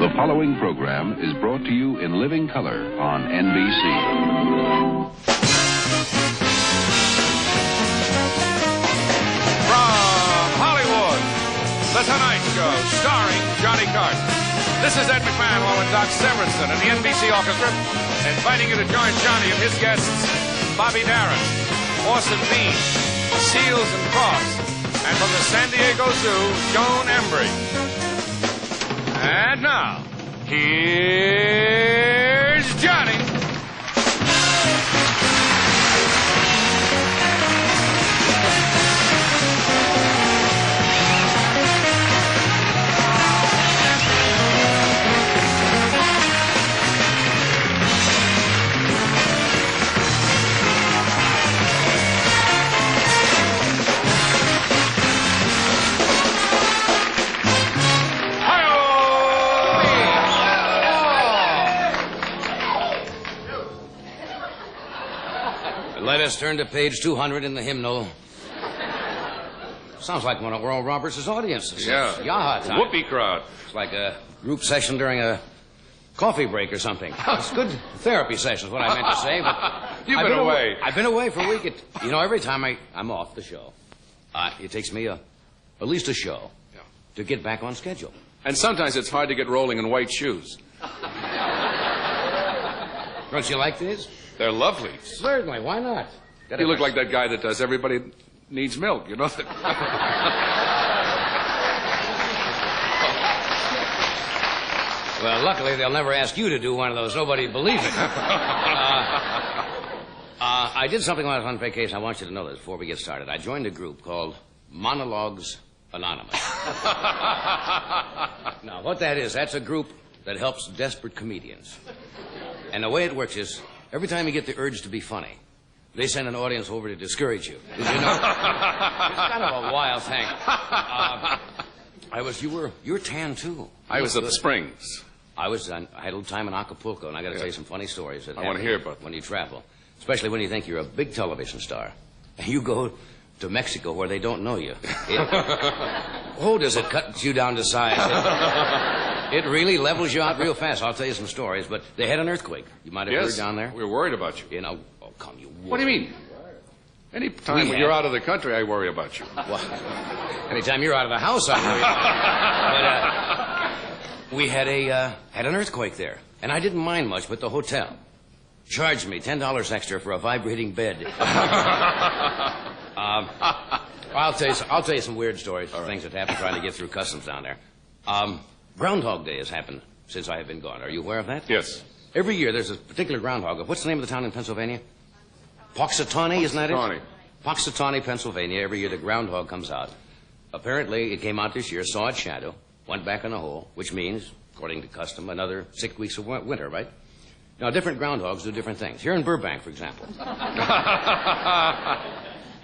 The following program is brought to you in living color on NBC. From Hollywood, The Tonight Show, starring Johnny Carson. This is Ed McMahon along with Doc Severinsen and the NBC Orchestra, inviting you to join Johnny and his guests, Bobby Darin, Orson Bean, Seals and Cross, and from the San Diego Zoo, Joan Embry. And now, here's Johnny. Let us turn to page 200 in the hymnal. Sounds like one of Earl Roberts' audiences. Yeah. Yaha time. Whoopee crowd. It's like a group session during a coffee break or something. It's good therapy session is what I meant to say, but... You've been away. I've been away for a week. Every time I'm off the show, it takes me at least a show to get back on schedule. And sometimes it's hard to get rolling in white shoes. Don't you like these? They're lovely. Certainly, why not? You look like that guy that does Everybody Needs Milk, you know that. Well, luckily, they'll never ask you to do one of those. Nobody'd believe it. I did something while I was on vacation. I want you to know this before we get started. I joined a group called Monologues Anonymous. Now, what that is, that's a group that helps desperate comedians. And the way it works is, every time you get the urge to be funny, they send an audience over to discourage you. Did you know? It's kind of a wild thing. You were tan, too. I was at the Springs. I had a little time in Acapulco, and I got to tell you some funny stories. That I want to hear about them. When you travel, especially when you think you're a big television star. And you go to Mexico where they don't know you. Does it cut you down to size? It really levels you out real fast. I'll tell you some stories, but they had an earthquake. You might have heard down there. We're worried about you. Come, you What do you mean? Any time when you're out of the country, I worry about you. Well, anytime you're out of the house, I worry about you. But we had an earthquake there, and I didn't mind much, but the hotel charged me $10 extra for a vibrating bed. I'll tell you some weird stories, things that happened trying to get through customs down there. Groundhog Day has happened since I have been gone. Are you aware of that? Yes. Every year there's a particular groundhog. What's the name of the town in Pennsylvania? Punxsutawney, isn't that it? Punxsutawney, Pennsylvania. Every year the groundhog comes out. Apparently it came out this year, saw its shadow, went back in the hole, which means, according to custom, another 6 weeks of winter, right? Now, different groundhogs do different things. Here in Burbank, for example.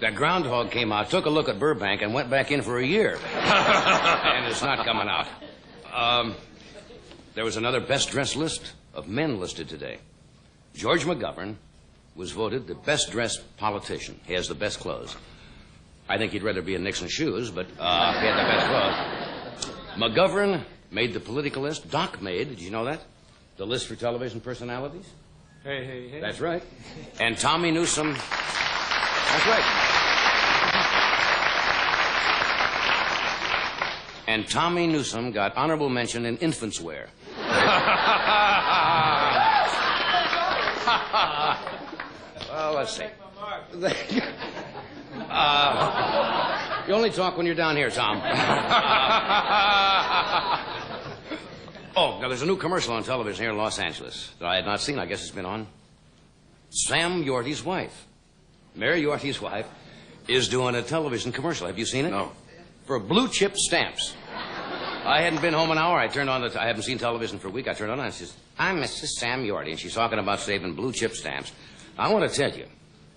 That groundhog came out, took a look at Burbank, and went back in for a year. And it's not coming out. There was another best-dressed list of men listed today. George McGovern was voted the best-dressed politician. He has the best clothes. I think he'd rather be in Nixon's shoes, but he had the best clothes. McGovern made the political list. Doc made, did you know that? The list for television personalities. Hey. That's right. And Tommy Newsom. That's right. And Tommy Newsom got honorable mention in infants' wear. Well, let's see. You only talk when you're down here, Tom. Now there's a new commercial on television here in Los Angeles that I had not seen. I guess it's been on. Sam Yorty's wife, Mary Yorty's wife, is doing a television commercial. Have you seen it? No. For blue chip stamps. I hadn't been home an hour. I turned on I haven't seen television for a week. I turned on and she says, I'm Mrs. Sam Yorty, and she's talking about saving blue chip stamps. I want to tell you,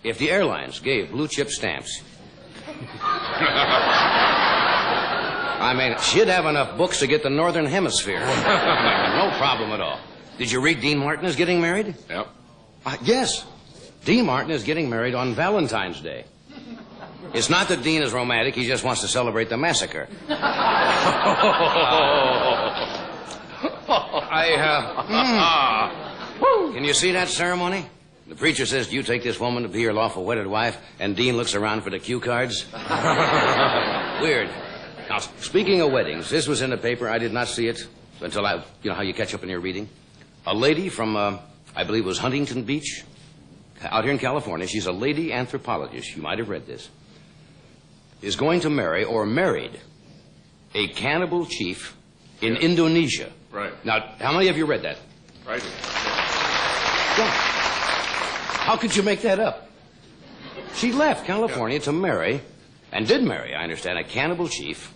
if the airlines gave blue chip stamps, I mean, she'd have enough books to get the Northern Hemisphere. No problem at all. Did you read Dean Martin is getting married? Yep. Yes. Dean Martin is getting married on Valentine's Day. It's not that Dean is romantic. He just wants to celebrate the massacre. Can you see that ceremony? The preacher says, you take this woman to be your lawful wedded wife, and Dean looks around for the cue cards. Weird. Now, speaking of weddings, this was in the paper. I did not see it until you know how you catch up in your reading. A lady from, I believe it was Huntington Beach, out here in California. She's a lady anthropologist. You might have read this. Is going to marry, or married, a cannibal chief in Indonesia. Right. Now, how many of you read that? Right. How could you make that up? She left California to marry, and did marry, I understand, a cannibal chief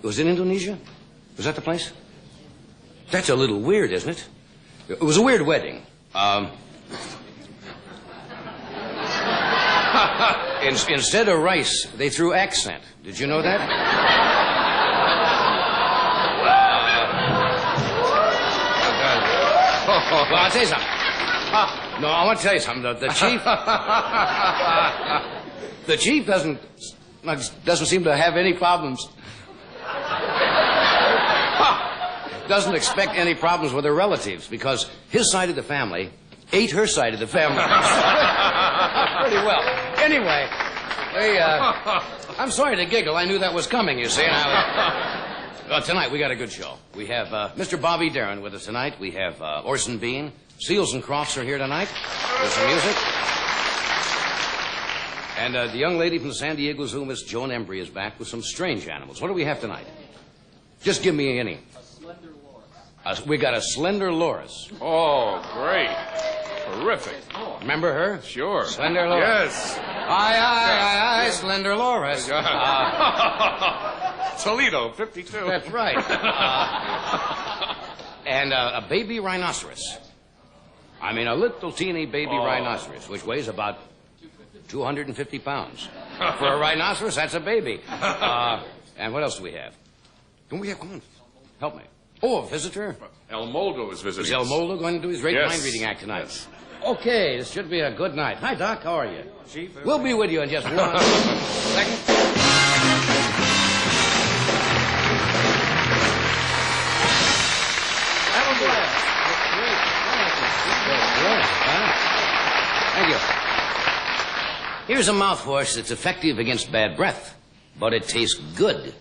was it Indonesia? Was that the place? That's a little weird, isn't it? It was a weird wedding. Instead of rice, they threw accent. Did you know that? Well, I'll tell you something. No, I want to tell you something. The chief... the chief doesn't seem to have any problems. Doesn't expect any problems with her relatives, because his side of the family ate her side of the family. Pretty well. Anyway, I'm sorry to giggle. I knew that was coming, you see. Tonight, we got a good show. We have Mr. Bobby Darin with us tonight. We have Orson Bean. Seals and Crofts are here tonight with some music. And the young lady from the San Diego Zoo, Miss Joan Embry, is back with some strange animals. What do we have tonight? Just give me any. A slender loris. We got a slender loris. Oh, great. Terrific. Remember her? Sure. Slender loris. Yes. Aye, slender loris. Toledo, 52. That's right. And a baby rhinoceros. I mean, a little teeny baby rhinoceros, which weighs about 250 pounds. For a rhinoceros, that's a baby. And what else do we have? Come on, help me. Oh, a visitor? El Moldo is visiting. Is El Moldo going to do his great Yes. mind reading act tonight? Yes. Okay, this should be a good night. Hi, Doc, how are you? Chief, We'll be with you in just 1 second. Thank you. Here's a mouthwash that's effective against bad breath, but it tastes good.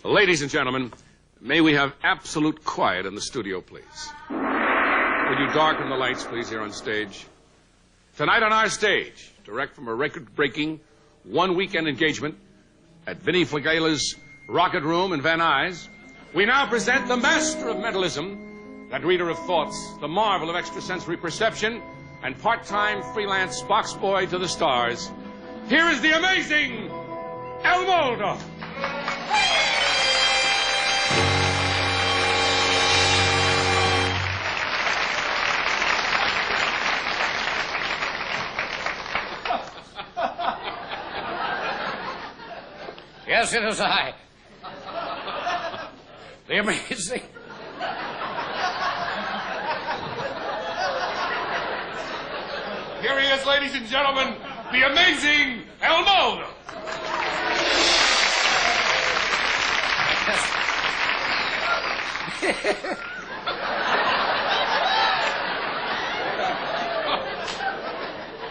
Ladies and gentlemen, may we have absolute quiet in the studio, please. Would you darken the lights, please, here on stage? Tonight on our stage, direct from a record-breaking one-weekend engagement at Vinnie Flagela's Rocket Room in Van Nuys, we now present the master of mentalism, that reader of thoughts, the marvel of extrasensory perception, and part-time freelance box boy to the stars. Here is the amazing El Moldo. Yes, it was I. The amazing... Here he is, ladies and gentlemen, the amazing El Moldo.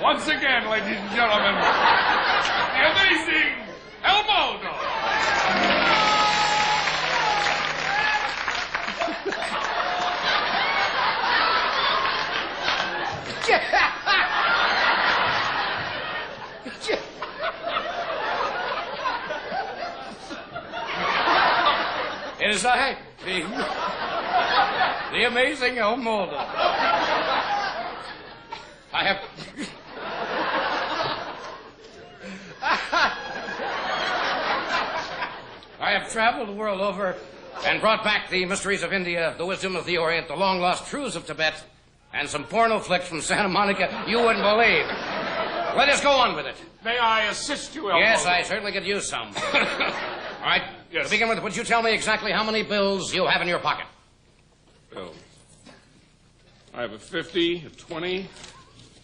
Once again, ladies and gentlemen, the amazing El Moldo. It is I, the amazing El Moldo. I have... I have traveled the world over and brought back the mysteries of India, the wisdom of the Orient, the long-lost truths of Tibet, and some porno flicks from Santa Monica you wouldn't believe. Let us go on with it. May I assist you, El Yes, Moldo? I certainly could use some. All right. Yes. To begin with, would you tell me exactly how many bills you have in your pocket? Well, I have a 50, a 20,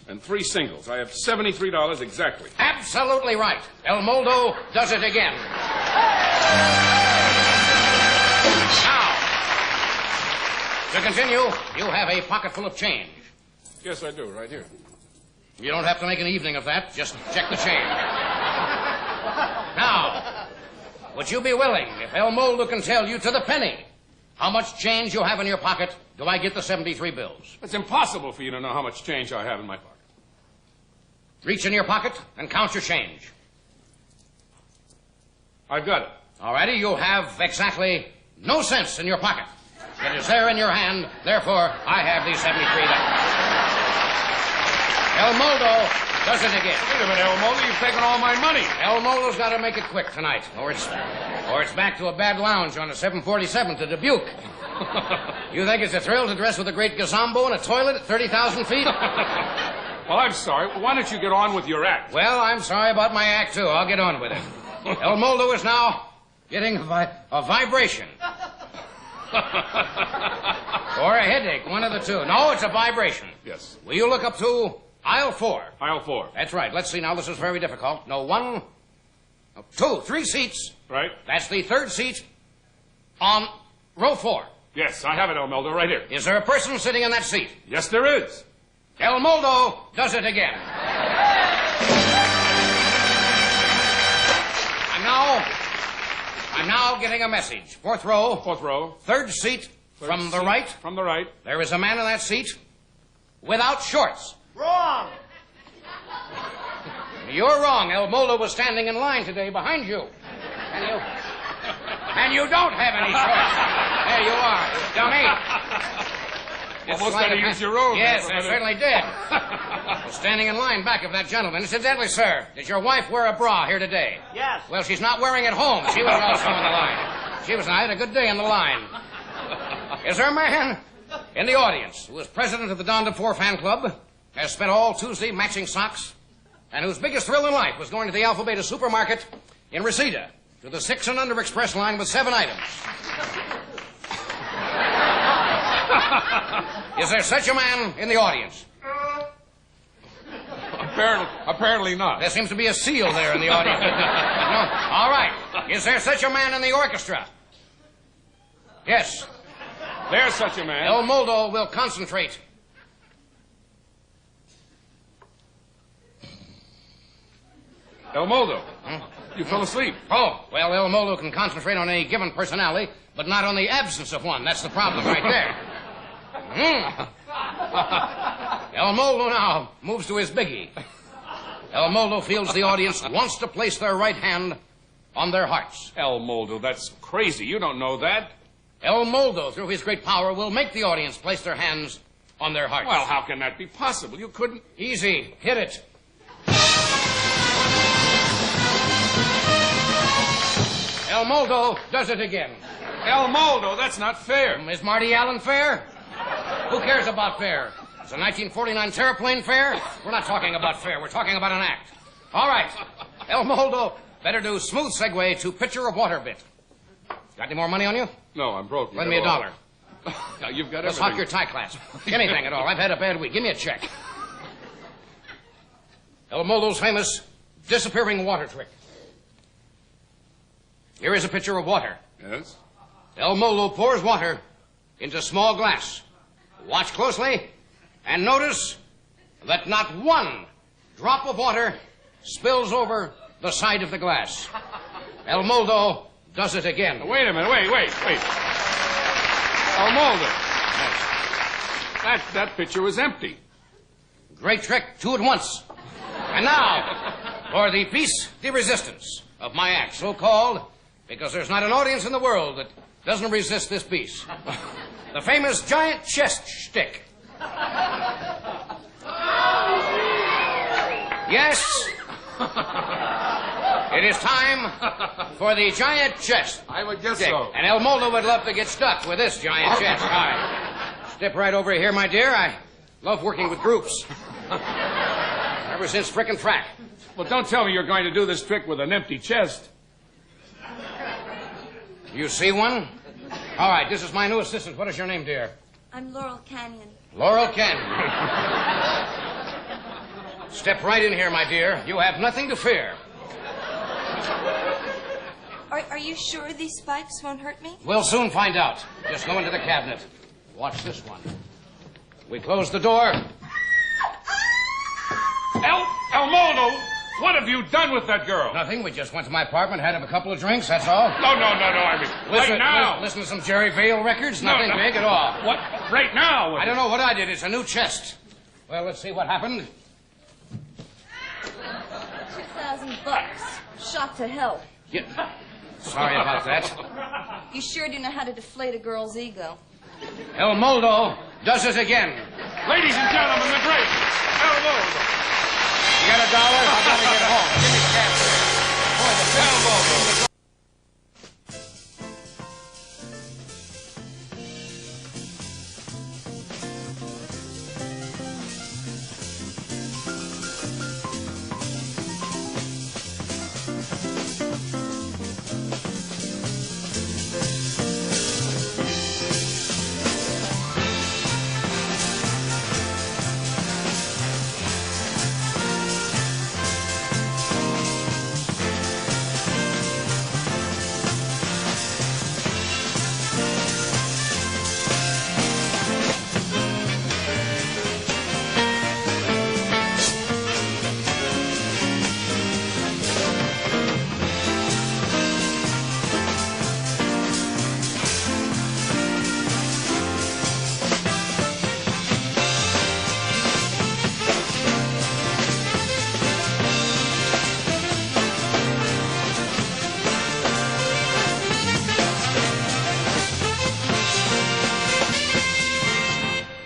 and 3 singles. I have $73 exactly. Absolutely right. El Moldo does it again. Now, to continue, you have a pocket full of change. Yes, I do, right here. You don't have to make an evening of that. Just check the change. Now, would you be willing, if El Moldo can tell you to the penny how much change you have in your pocket, do I get the 73 bills? It's impossible for you to know how much change I have in my pocket. Reach in your pocket and count your change. I've got it. All righty, you have exactly no cents in your pocket. It is there in your hand, therefore, I have these $73. El Moldo does it again. Wait a minute, El Moldo, you've taken all my money. El Moldo's got to make it quick tonight, or it's back to a bad lounge on a 747 to Dubuque. You think it's a thrill to dress with a great gazombo in a toilet at 30,000 feet? Well, I'm sorry. Why don't you get on with your act? Well, I'm sorry about my act, too. I'll get on with it. El Moldo is now getting a vibration. Or a headache, one of the two. No, it's a vibration. Yes. Will you look up to aisle 4? Aisle 4. That's right. Let's see now. This is very difficult. No, 1, no, 2, 3 seats. Right? That's the third seat on row 4. Yes, I have it, El Moldo, right here. Is there a person sitting in that seat? Yes, there is. El Moldo does it again. I'm now getting a message. 4th row. 4th row. Third seat from the right. From the right. There is a man in that seat without shorts. Wrong. You're wrong. El Moldo was standing in line today behind you. And you don't have any shorts. There you are, dummy. Almost had to use your own. Yes, I certainly did. I was standing in line back of that gentleman. Incidentally, sir, did your wife wear a bra here today? Yes. Well, she's not wearing it home. She was also in the line. I had a good day in the line. Is there a man in the audience who is president of the Don DeFore fan club, has spent all Tuesday matching socks, and whose biggest thrill in life was going to the Alpha Beta supermarket in Reseda to the 6 and under express line with 7 items? Is there such a man in the audience? Apparently not. There seems to be a seal there in the audience. No. All right. Is there such a man in the orchestra? Yes. There's such a man. El Moldo will concentrate. El Moldo. You fell asleep. Oh, well, El Moldo can concentrate on any given personality, but not on the absence of one. That's the problem right there. El Moldo now moves to his biggie. El Moldo feels the audience wants to place their right hand on their hearts. El Moldo, that's crazy. You don't know that. El Moldo, through his great power, will make the audience place their hands on their hearts. Well, how can that be possible? You couldn't... Easy. Hit it. El Moldo does it again. El Moldo, that's not fair. Is Marty Allen fair? Who cares about fair? It's a 1949 Terraplane fair. We're not talking about fair. We're talking about an act. All right. El Moldo, better do smooth segue to pitcher of water bit. Got any more money on you? No, I'm broke. Lend me $1. Now, you've got Let's everything. hock your tie clasp. Anything at all. I've had a bad week. Give me a check. El Moldo's famous disappearing water trick. Here is a pitcher of water. Yes? El Moldo pours water into a small glass. Watch closely and notice that not one drop of water spills over the side of the glass. El Moldo does it again. Wait a minute. Wait. El Moldo. That pitcher was empty. Great trick, two at once. And now, for the piece de resistance of my act, so called because there's not an audience in the world that doesn't resist this piece. The famous giant chest shtick. Yes, it is time for the giant chest. I would guess shtick. so. And El Moldo would love to get stuck with this giant chest. All right. Step right over here, my dear. I love working with groups. Ever since frickin' frack. Well, don't tell me you're going to do this trick with an empty chest. You see one? All right, this is my new assistant. What is your name, dear? I'm Laurel Canyon. Laurel Canyon. Step right in here, my dear. You have nothing to fear. Are you sure these spikes won't hurt me? We'll soon find out. Just go into the cabinet. Watch this one. We close the door. El Moldo, what have you done with that girl? Nothing. We just went to my apartment, had a couple of drinks, that's all. No. I mean, right now. Listen to some Jerry Vale records. Nothing big at all. What? Right now? I don't know what I did. It's a new chest. Well, let's see what happened. $2,000. Shot to hell. Yeah. Sorry about that. You sure do know how to deflate a girl's ego. El Moldo does it again. Ladies and gentlemen, the great El Moldo. You got $1? I gotta get home. Give me cash. Boy, the El Moldo.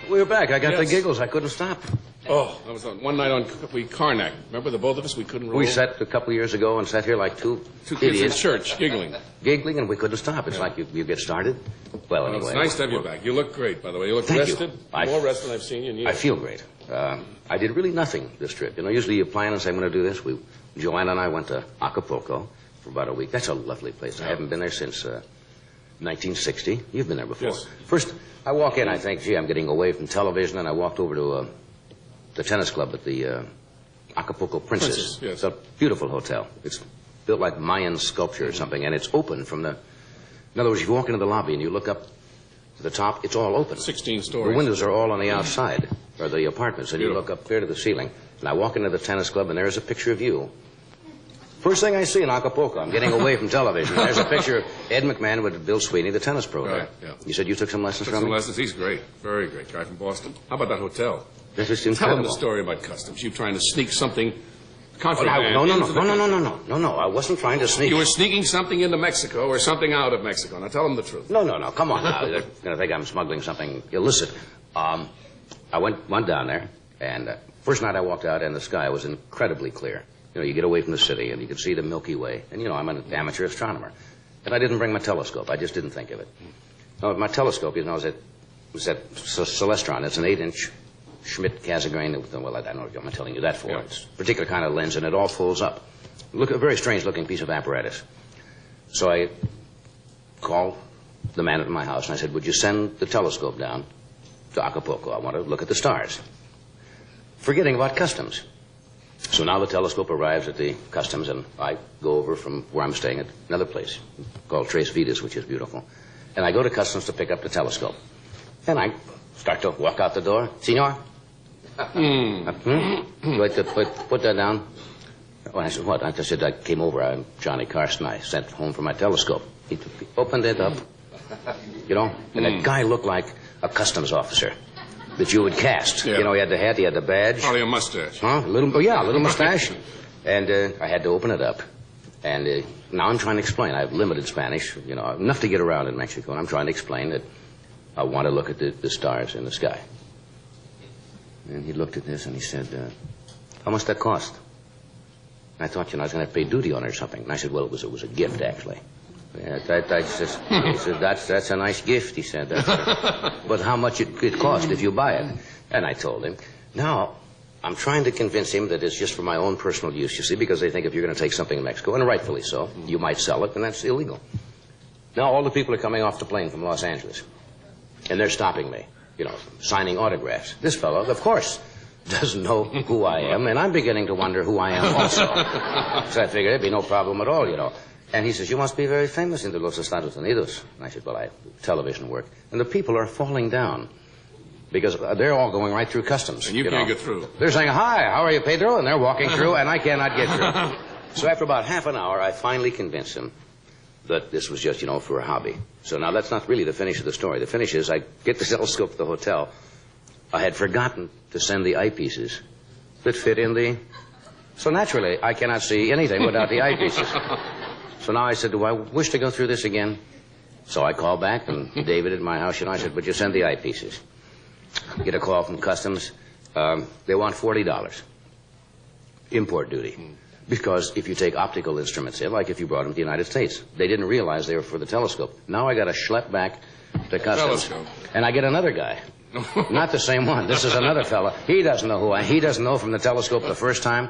We're back. I got the giggles. I couldn't stop. Oh, that was one night on Karnak. Remember the both of us? We couldn't roll. We sat a couple years ago and sat here like two kids idiots. in church, giggling. Giggling, and we couldn't stop. It's like you get started. Well, anyway. It's nice to have you back. You look great, by the way. You look Thank rested. you. More rested than I've seen you in years. I feel great. I did really nothing this trip. You know, usually you plan and say, I'm going to do this. Joanna and I went to Acapulco for about a week. That's a lovely place. I haven't been there since 1960. You've been there before. Yes. First, I walk in, I think, gee, I'm getting away from television, and I walked over to the tennis club at the Acapulco Princess. Yes. It's a beautiful hotel. It's built like Mayan sculpture or something, and it's open from the... In other words, if you walk into the lobby and you look up to the top, it's all open. 16 stories. The windows are all on the outside, or the apartments, and you look up clear to the ceiling. And I walk into the tennis club, and there's a picture of you. First thing I see in Acapulco, I'm getting away from television. There's a picture of Ed McMahon with Bill Sweeney, the tennis pro. Right, yeah. You said you took some lessons from Some him? lessons. He's great. Very great. Guy from Boston. How about that hotel? That's just Tell him incredible. the story about customs. You trying to sneak something Oh, contraband no, into the no. I wasn't trying to sneak. You were sneaking something into Mexico or something out of Mexico. Now tell them the truth. No. Come on now. They're going to think I'm smuggling something illicit. I went down there, and first night I walked out, and the sky was incredibly clear. You know, you get away from the city, and you can see the Milky Way. And, you know, I'm an amateur astronomer. And I didn't bring my telescope. I just didn't think of it. No, my telescope, you know, was at Celestron. It's an 8-inch Schmidt-Cassegrain. Well, I don't know what I'm telling you that for. Yeah. It's a particular kind of lens, and it all folds up. Look, a very strange-looking piece of apparatus. So I called the man at my house, and I said, would you send the telescope down to Acapulco? I want to look at the stars. Forgetting about customs. So now the telescope arrives at the customs, and I go over from where I'm staying at another place called Tres Vidas, which is beautiful. And I go to customs to pick up the telescope. And I start to walk out the door. Senor, Wait, put that down. Oh, I said, what? I just said I came over. I'm Johnny Carson. I sent home for my telescope. He opened it up, you know, and that guy looked like a customs officer that you would cast. Yeah. You know, he had the hat, he had the badge. Probably a mustache. Huh? A little mustache. And I had to open it up. And now I'm trying to explain. I have limited Spanish, you know, enough to get around in Mexico. And I'm trying to explain that I want to look at the stars in the sky. And he looked at this and he said, how much that cost? And I thought, you know, I was going to have to pay duty on it or something. And I said, well, it was a gift, actually. Yeah, he said, that's a nice gift, he said. But how much it cost if you buy it? And I told him. Now, I'm trying to convince him that it's just for my own personal use, you see, because they think if you're going to take something to Mexico, and rightfully so, you might sell it, and that's illegal. Now, all the people are coming off the plane from Los Angeles, and they're stopping me, you know, signing autographs. This fellow, of course, doesn't know who I am, and I'm beginning to wonder who I am also. So I figured it'd be no problem at all, you know. And he says, you must be very famous in the Los Estados Unidos. And I said, well, I do television work. And the people are falling down because they're all going right through customs. And you can't get through. They're saying, hi, how are you, Pedro? And they're walking through, and I cannot get through. So after about half an hour, I finally convinced him that this was just, you know, for a hobby. So now that's not really the finish of the story. The finish is I get the telescope at the hotel. I had forgotten to send the eyepieces that fit in the... So naturally, I cannot see anything without the eyepieces. So now I said, do I wish to go through this again? So I called back, and David at my house, you know, I said, would you send the eyepieces? Get a call from customs. They want $40. Import duty. Because if you take optical instruments in, like if you brought them to the United States, they didn't realize they were for the telescope. Now I got to schlep back to customs. Telescope. And I get another guy. Not the same one. This is another fella. He doesn't know he doesn't know from the telescope the first time.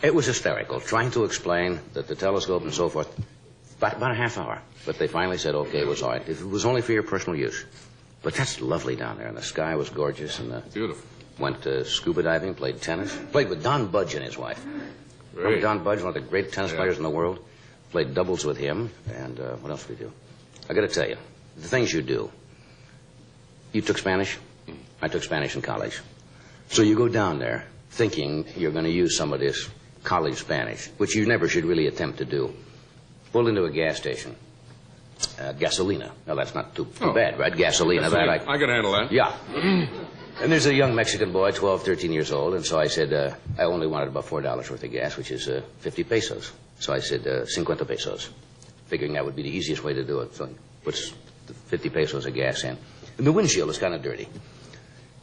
It was hysterical, trying to explain that the telescope and so forth. About a half hour. But they finally said, okay, it was all right. If it was only for your personal use. But that's lovely down there, and the sky was gorgeous. And Beautiful. went scuba diving, played tennis. Played with Don Budge and his wife. Remember Don Budge, one of the great tennis players in the world? Played doubles with him. And what else did we do? I got to tell you, the things you do. You took Spanish? I took Spanish in college. So you go down there thinking you're going to use some of this college Spanish, which you never should really attempt to do. Pull into a gas station. Gasolina. Now, that's not too bad, right? Gasolina. I can handle that. Yeah. And there's a young Mexican boy, 12, 13 years old, and so I said, I only wanted about $4 worth of gas, which is 50 pesos. So I said, 50 pesos, figuring that would be the easiest way to do it. So he puts the 50 pesos of gas in. And the windshield is kind of dirty.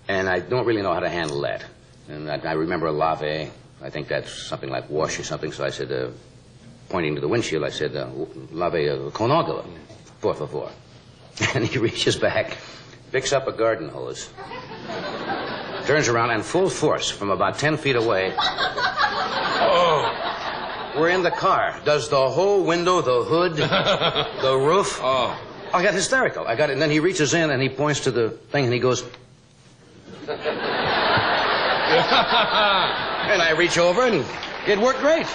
And I don't really know how to handle that. And I remember a lave. I think that's something like wash or something. So I said, pointing to the windshield, I said, lave con agua, por favor. And he reaches back, picks up a garden hose, turns around, and full force from about 10 feet away. Oh. We're in the car. Does the whole window, the hood, the roof. Oh. I got hysterical. I got it. And then he reaches in and he points to the thing and he goes. And I reach over and it worked great.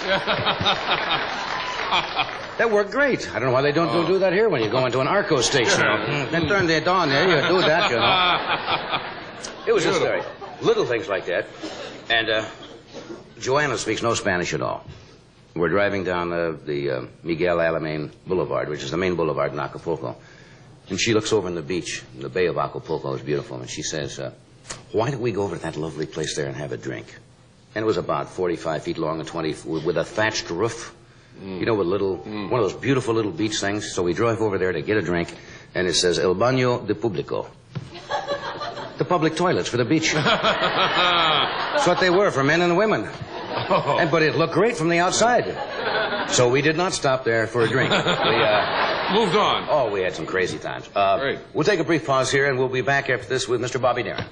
That worked great. I don't know why they don't do that here when you go into an Arco station. Then turn it on there. You do that, you know. It was hysterical. Little things like that. And Joanna speaks no Spanish at all. We're driving down the Miguel Alamein Boulevard, which is the main boulevard in Acapulco. And she looks over in the beach. The Bay of Acapulco is beautiful. And she says, why don't we go over to that lovely place there and have a drink? And it was about 45 feet long and 20 with a thatched roof. You know, with one of those beautiful little beach things. So we drove over there to get a drink. And it says, El Baño de Público. The public toilets for the beach. That's what they were for men and women. But it looked great from the outside. So we did not stop there for a drink. We moved on. Oh, we had some crazy times. Great. We'll take a brief pause here, and we'll be back after this with Mr. Bobby Darin.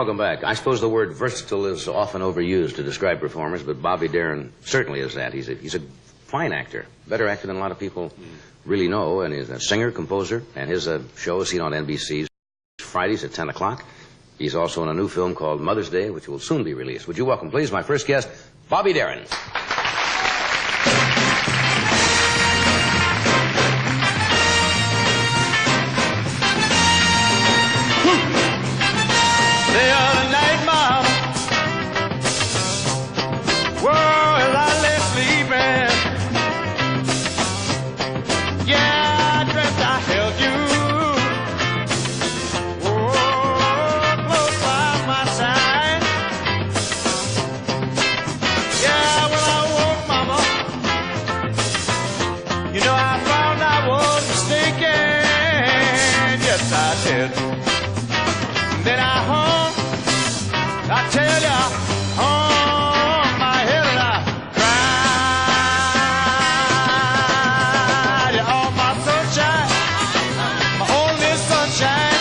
welcome back. I suppose the word versatile is often overused to describe performers, but Bobby Darin certainly is that. He's a fine actor, better actor than a lot of people really know, and he's a singer, composer, and his show is seen on NBC's Fridays at 10 o'clock. He's also in a new film called Mother's Day, which will soon be released. Would you welcome, please, my first guest, Bobby Darin. The other night, Mama, well, I lay sleeping. Yeah, I dreamt I held you. Oh, close by my side. Yeah, when I woke, Mama, you know I found I was mistaken. Yes, I did. Then I hung, I tell ya, hung my head and I cried. You're all my sunshine, my only sunshine.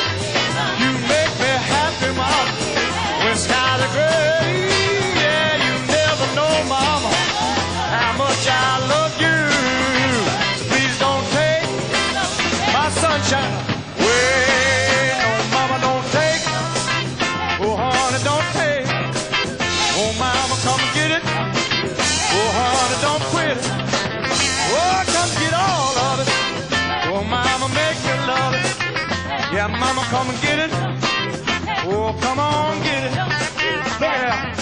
You make me happy, Mama, when skies are gray. Yeah, you never know, Mama, how much I love you. So please don't take my sunshine away. No, Mama, don't take. Oh, honey, don't take. Oh, Mama, come and get it. Oh, honey, don't quit it. Oh, come get all of it. Oh, Mama, make me love it. Yeah, Mama, come and get it. Oh, come on, get it. Look at that.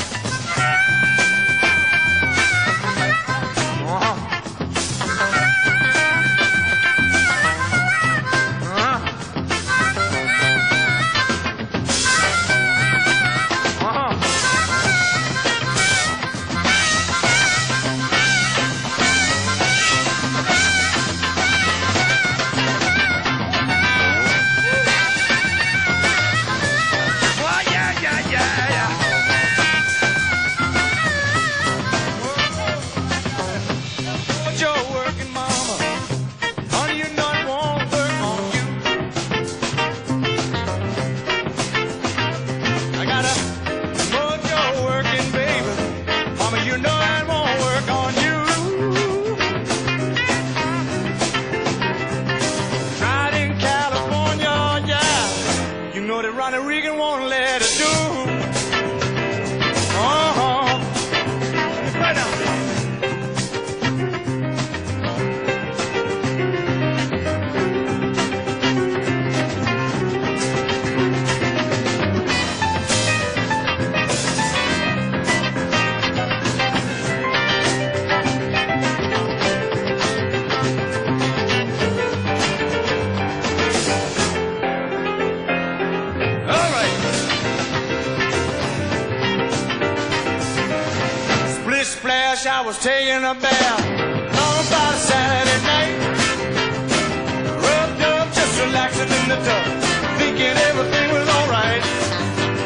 I was taking a bath on about a Saturday night. Rubbed up, just relaxing in the tub, thinking everything was alright.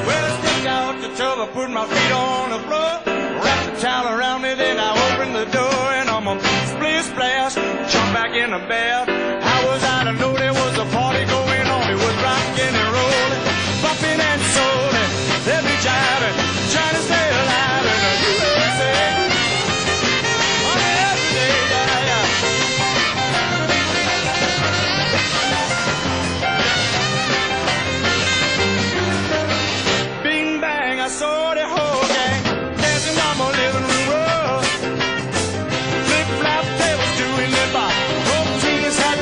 Well, I stepped out the tub, I put my feet on the floor, wrapped the towel around me, then I opened the door, and I'm a splish splash, jump back in the bath. How was I to know there was a party going on? It was rocking and rolling, bumping and soling, every jiving, trying to stay alive in the USA. Saw the whole gang dancing on my living room wall. Flip-flop tables doing their bop. Hope Tina's had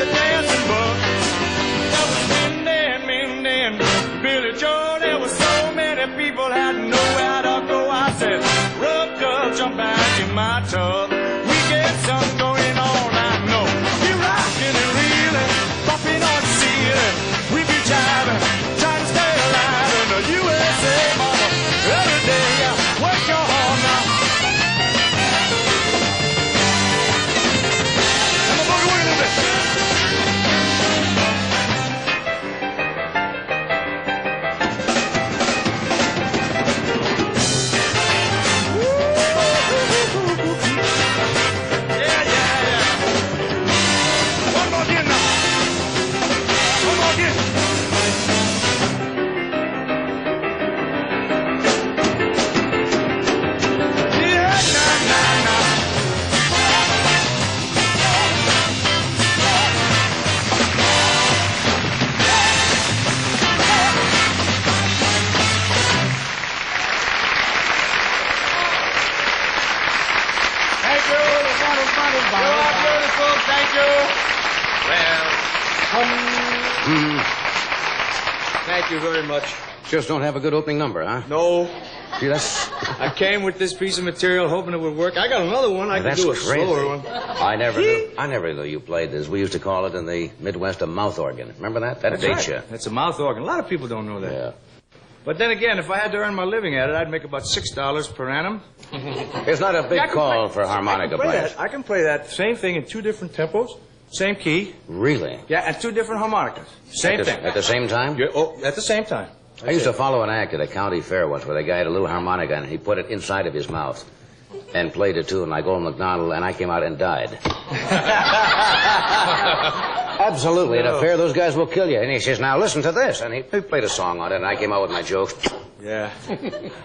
Thank you very much. Just don't have a good opening number, huh? No. Gee, that's... I came with this piece of material hoping it would work. I got another one. I can do a slower one. I never knew you played this. We used to call it in the Midwest a mouth organ. Remember that? That dates you. It's a mouth organ. A lot of people don't know that. Yeah. But then again, if I had to earn my living at it, I'd make about $6 per annum. It's not a big call for harmonica players. I can play that same thing in 2 different tempos, same key. Really? Yeah, and 2 different harmonicas. Same thing. At the same time? At the same time. I used to follow an act at a county fair once where the guy had a little harmonica and he put it inside of his mouth and played it too, like old McDonald, and I came out and died. Absolutely. At a fair, those guys will kill you. And he says, now listen to this. And he played a song on it, and I came out with my jokes. Yeah.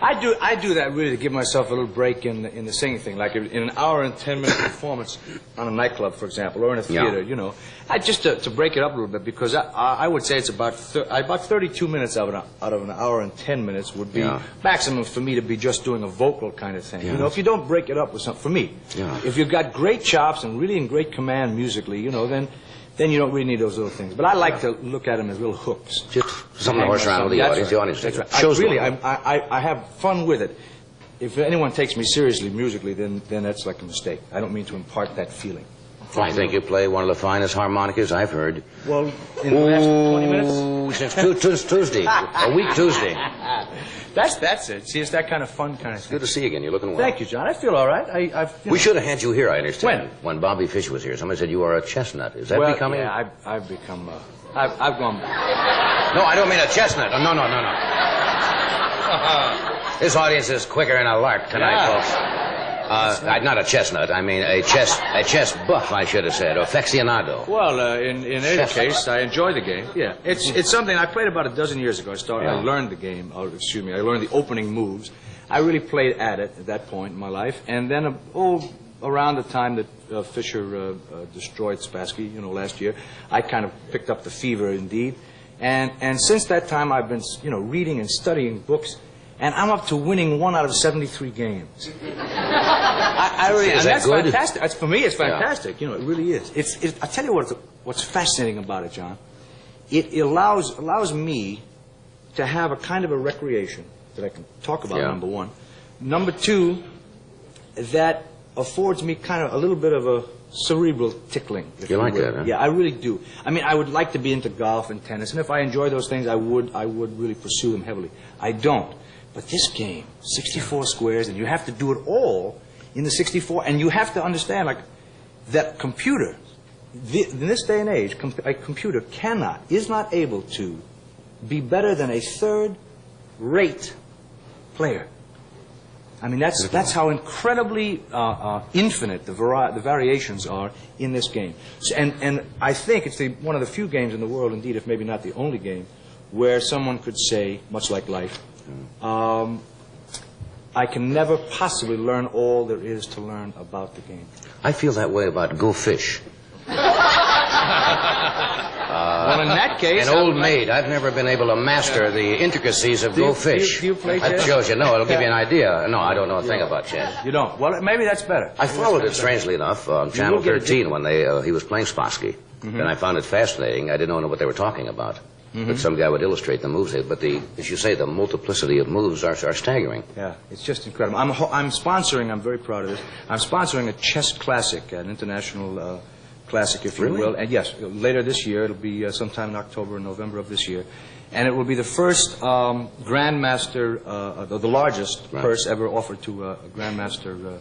I do that really to give myself a little break in the singing thing. Like in an hour and 10-minute performance on a nightclub, for example, or in a theater, you know. Just to break it up a little bit, because I would say it's about 32 minutes out of an hour and 10 minutes would be maximum for me to be just doing a vocal kind of thing. You know, if you don't break it up with something, for me, if you've got great chops and really in great command musically, you know, then you don't really need those little things. But I like to look at them as little hooks. Just something to horse around with the audience. The audience that's right. shows I have fun with it. If anyone takes me seriously musically, then that's like a mistake. I don't mean to impart that feeling. I think you play one of the finest harmonicas I've heard. Well, in the last 20 minutes? Since Tuesday. A week Tuesday. That's it. See, it's that kind of fun kind of thing. Good to see you again. You're looking well. Thank you, John. I feel all right. We should have had you here, I understand. When? When Bobby Fish was here. Somebody said you are a chestnut. Is that becoming? Yeah, I've become... I've gone... No, I don't mean a chestnut. No. This audience is quicker than a lark tonight, folks. Not a chestnut. I mean a chess buff, I should have said, or aficionado. Well, in any case, I enjoy the game. Yeah, it's something I played about a dozen years ago. I learned the game. I learned the opening moves. I really played at it at that point in my life, and then around the time that Fisher destroyed Spassky, you know, last year, I kind of picked up the fever indeed, and since that time I've been, you know, reading and studying books. And I'm up to winning 1 out of 73 games. I really, is and that that's good? Fantastic. For me, it's fantastic. You know, it really is. I tell you what's fascinating about it, John. It allows me to have a kind of a recreation that I can talk about. Number one. Number two, that affords me kind of a little bit of a cerebral tickling. You like that, huh? Yeah, I really do. I mean, I would like to be into golf and tennis, and if I enjoy those things, I would really pursue them heavily. I don't. But this game, 64 squares, and you have to do it all in the 64, and you have to understand, like, that computer, in this day and age, a computer is not able to be better than a third-rate player. I mean, that's how incredibly infinite the variations are in this game. So, and I think it's one of the few games in the world, indeed, if maybe not the only game, where someone could say, much like life, I can never possibly learn all there is to learn about the game. I feel that way about Go Fish. Well, in that case... An old maid. I've never been able to master the intricacies of Go Fish. Do you play chess? That shows you. No, it'll give you an idea. No, I don't know a thing about chess. You don't? Well, maybe that's better. I followed it, strangely enough, on Channel 13 when he was playing Spassky. And I found it fascinating. I didn't know what they were talking about. But some guy would illustrate the moves. But as you say, the multiplicity of moves are staggering. Yeah, it's just incredible. I'm sponsoring, I'm very proud of this, I'm sponsoring a chess classic, an international classic, if you will. And yes, later this year, it'll be sometime in October or November of this year. And it will be the first Grandmaster, the largest purse ever offered to a Grandmaster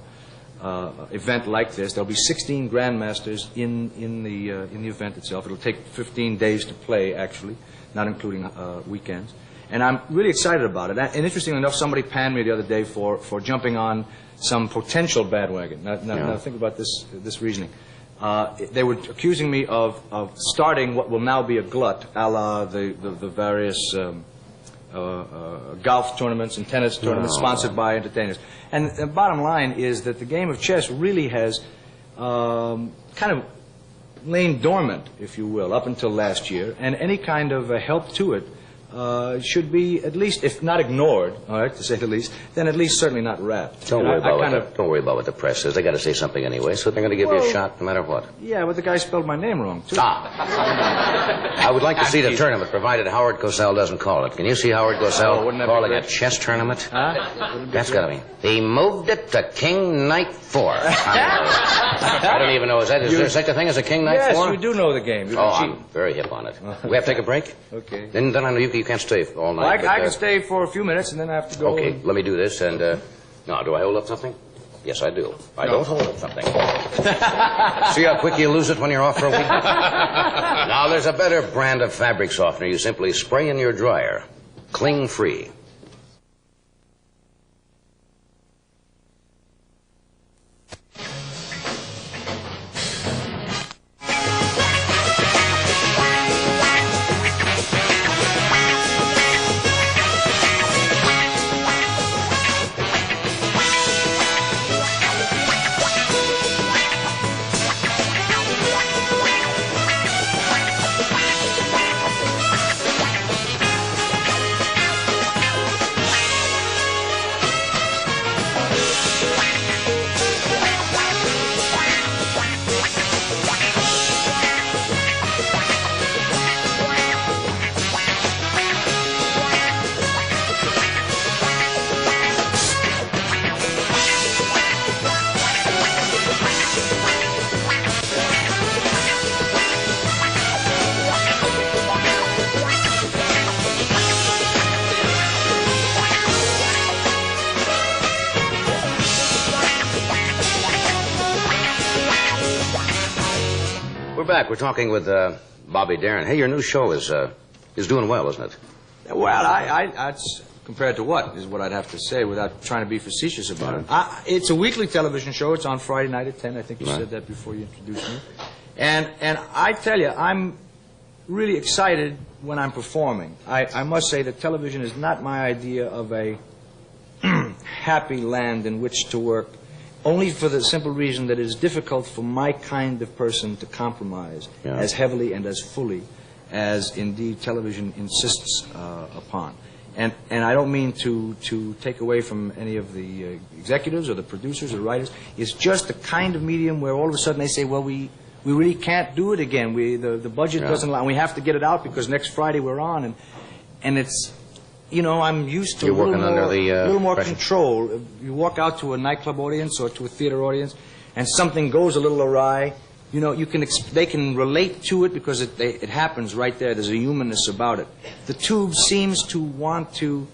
event like this. There'll be 16 Grandmasters in the event itself. It'll take 15 days to play, actually, not including weekends. And I'm really excited about it. And interestingly enough, somebody panned me the other day for jumping on some potential bandwagon. Now think about this reasoning. They were accusing me of starting what will now be a glut, a la the various golf tournaments and tennis tournaments sponsored by entertainers. And the bottom line is that the game of chess really has kind of lain dormant, if you will, up until last year. And any kind of help to it should be at least, if not ignored, all right, to say the least, then at least certainly not rapped. Don't worry about what the press says. They got to say something anyway, so they're going to give you a shot no matter what. Yeah, but the guy spelled my name wrong, too. I would like to see the tournament, provided Howard Cosell doesn't call it. Can you see Howard Cosell calling a chess tournament? Huh? That's got to be. He moved it to King Knight 4. I don't even know. Is there such a thing as a King Knight 4? Yes, you do know the game. You I'm very hip on it. We have to take a break? Okay. Then I know you can't stay all night. Well, I can stay for a few minutes, and then I have to go. Okay, let me do this, and, now, do I hold up something? Yes, I do. I don't hold up something. See how quick you lose it when you're off for a week? Now, there's a better brand of fabric softener you simply spray in your dryer. Cling free. We're back. We're talking with Bobby Darin. Hey, your new show is doing well, isn't it? Well, that's compared to what is what I'd have to say without trying to be facetious about it. It's a weekly television show. It's on Friday night at 10. I think you said that before you introduced me. And I tell you, I'm really excited when I'm performing. I must say that television is not my idea of a happy land in which to work, only for the simple reason that it is difficult for my kind of person to compromise as heavily and as fully as indeed television insists upon. And I don't mean to take away from any of the executives or the producers or the writers. It's just the kind of medium where all of a sudden they say, well, we really can't do it again. The budget doesn't allow, and we have to get it out because next Friday we're on. And it's, you know, I'm used to a little more control. You walk out to a nightclub audience or to a theater audience and something goes a little awry. You know, they can relate to it because it happens right there. There's a humanness about it. The tube seems to want to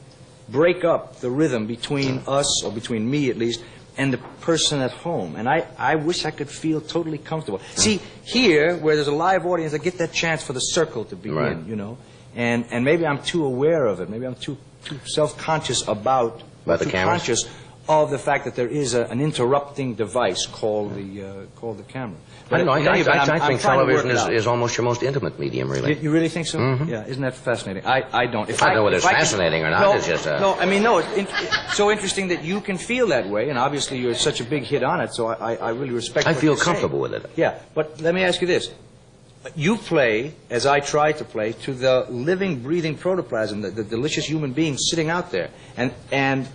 break up the rhythm between us, or between me at least, and the person at home. And I wish I could feel totally comfortable. See, here, where there's a live audience, I get that chance for the circle to begin, you know. And maybe I'm too aware of it. Maybe I'm too self-conscious about the cameras? conscious of the fact that there is an interrupting device called the camera. But I don't know. I think television is almost your most intimate medium, really. You really think so? Mm-hmm. Yeah. Isn't that fascinating? I don't. I don't know whether it's fascinating or not. No, it's just no. I mean, no. It's so interesting that you can feel that way, and obviously you're such a big hit on it. So I really respect. I feel comfortable with it. Yeah, but let me ask you this: you play, as I try to play, to the living, breathing protoplasm, the delicious human being sitting out there, and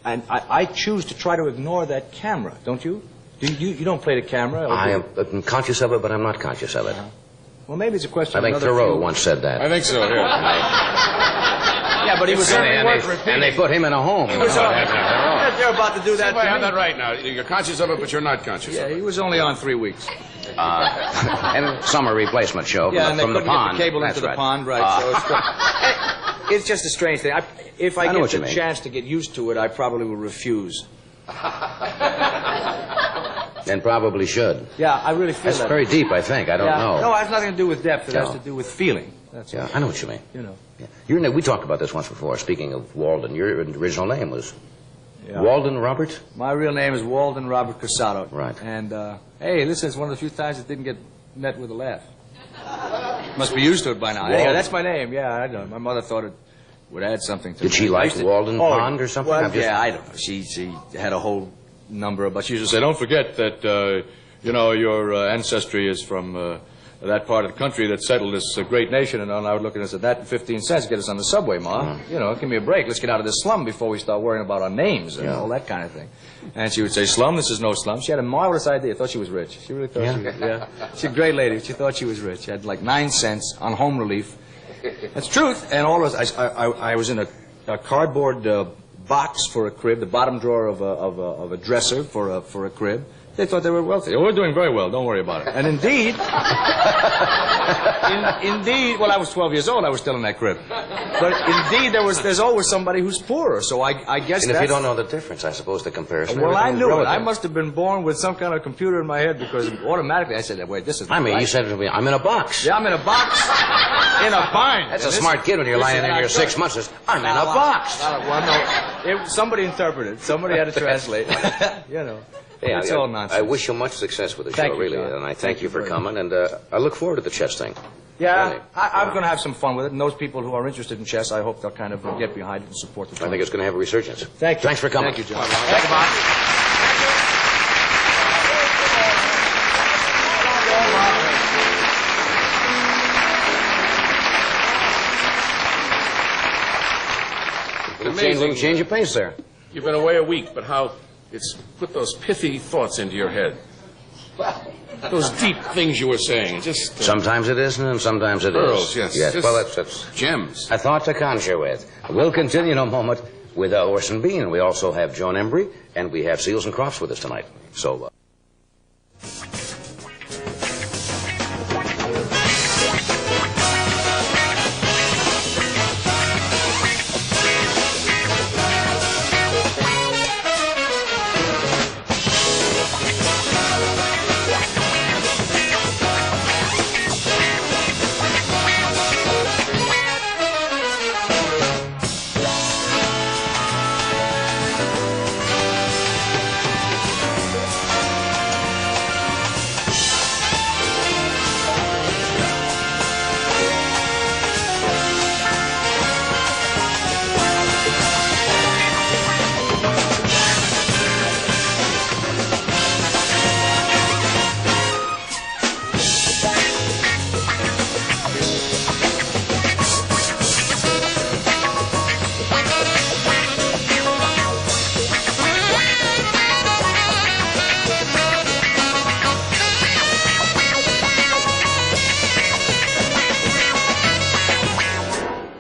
I choose to try to ignore that camera, don't you? You don't play the camera? I am conscious of it, but I'm not conscious of it. Well, maybe it's a question I think Thoreau once said that. I think so, yeah, but he was and they put him in a home. They're about to do that. See if I have that right now. You're conscious of it, but you're not conscious of it. Yeah, he was only on 3 weeks. And summer replacement show from the pond. Get the cable into the pond, right? So it's just a strange thing. If I get the chance to get used to it, I probably will refuse. And probably should. Yeah, I really feel That's very deep, I think. I don't know. No, it has nothing to do with depth. It has to do with feeling. That's all. I know what you mean. You know. Yeah. We talked about this once before, speaking of Walden. Your original name was Walden Robert? My real name is Walden Robert Casado. Right. And, hey, listen, it's one of the few times it didn't get met with a laugh. Must be used to it by now. Anyway, that's my name. Yeah, I know. My mother thought it would add something to me. Did she like Walden Pond or something? Well, yeah, I don't know. She had a whole number of, but she used to say, don't forget that, you know, your ancestry is from that part of the country that settled this great nation, and I would look at us at that, 15 cents, get us on the subway, Ma. You know, give me a break. Let's get out of this slum before we start worrying about our names and all that kind of thing. And she would say, slum, this is no slum. She had a marvelous idea. Thought she was rich. She really thought she was, She's a great lady. She thought she was rich. She had like 9 cents on home relief. That's truth. And all of us, I was in a cardboard box for a crib, the bottom drawer of a dresser for a crib. They thought they were wealthy. Oh, we're doing very well. Don't worry about it. And indeed, indeed, well, I was 12 years old. I was still in that crib. But indeed, there's always somebody who's poorer. So I guess and if you don't know the difference, I suppose the comparison. Well, I knew it. I must have been born with some kind of computer in my head because automatically I said, wait, this is. I mean, right. You said to me, I'm in a box. Yeah, I'm in a box. In a bind. That's a smart kid when you're lying in your 6 months. Says, I'm in a box. Well, no, somebody interpreted. Somebody had to translate. You know. Yeah, it's all nonsense. I wish you much success with the show, really, and I thank you for coming, and I look forward to the chess thing. Yeah, really. I'm going to have some fun with it, and those people who are interested in chess, I hope they'll kind of get behind it and support the I think it's going to have a resurgence. Thank you. Thanks for coming. Thank you, John. Thank you, Bob. Little change of pace there. You've been away a week, but how it's put those pithy thoughts into your head. Those deep things you were saying, just... Sometimes it isn't, and sometimes it pearls, is. Yes. Yes, just well, that's... gems. A thought to conjure with. We'll continue in a moment with Orson Bean. We also have Joan Embry, and we have Seals and Crofts with us tonight. So...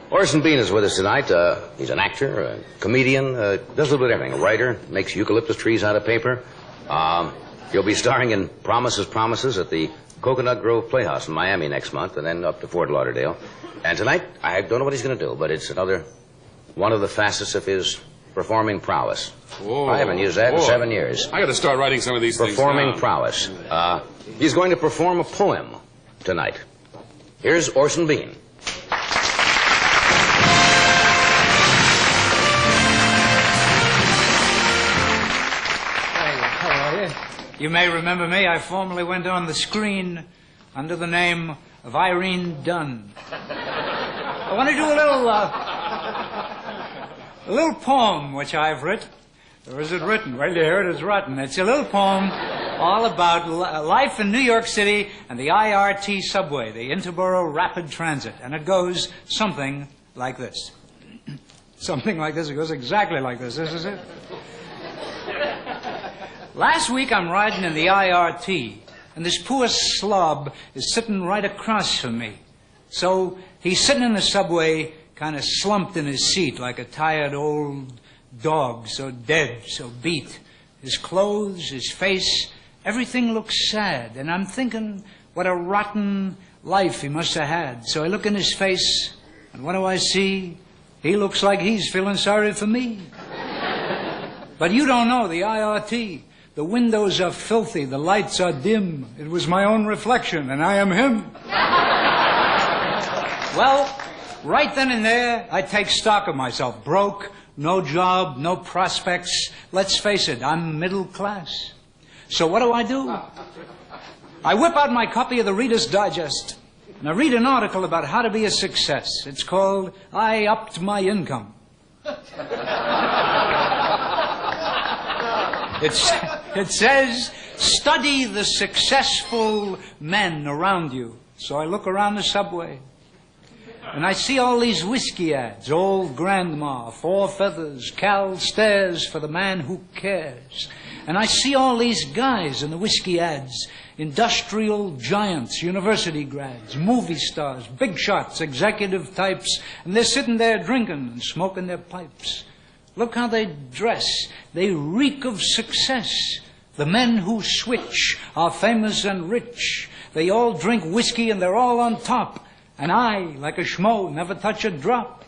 Orson Bean is with us tonight. He's an actor, a comedian, does a little bit of everything. A writer, makes eucalyptus trees out of paper. He'll be starring in Promises at the Coconut Grove Playhouse in Miami next month, and then up to Fort Lauderdale. And tonight, I don't know what he's going to do, but it's another one of the facets of his performing prowess. Whoa, I haven't used that in 7 years. I got to start writing some of these things Performing down. prowess. He's going to perform a poem tonight. Here's Orson Bean. You may remember me. I formerly went on the screen under the name of Irene Dunn. I want to do a little poem which I've written. Or is it written? Well, here it is written. It's a little poem all about life in New York City and the IRT subway, the Interborough Rapid Transit. And it goes something like this. Something like this. It goes exactly like this. This is it. Last week I'm riding in the IRT, and this poor slob is sitting right across from me. So he's sitting in the subway, kind of slumped in his seat like a tired old dog, so dead, so beat. His clothes, his face, everything looks sad. And I'm thinking what a rotten life he must have had. So I look in his face, and what do I see? He looks like he's feeling sorry for me. But you don't know the IRT. The windows are filthy, the lights are dim. It was my own reflection, and I am him. Well, right then and there, I take stock of myself. Broke, no job, no prospects. Let's face it, I'm middle class. So what do? I whip out my copy of the Reader's Digest, and I read an article about how to be a success. It's called, I Upped My Income. It says, study the successful men around you. So I look around the subway, and I see all these whiskey ads. Old Grandma, 4 feathers, Cal Stairs for the man who cares. And I see all these guys in the whiskey ads. Industrial giants, university grads, movie stars, big shots, executive types, and they're sitting there drinking and smoking their pipes. Look how they dress. They reek of success. The men who switch are famous and rich. They all drink whiskey and they're all on top. And I, like a schmo, never touch a drop.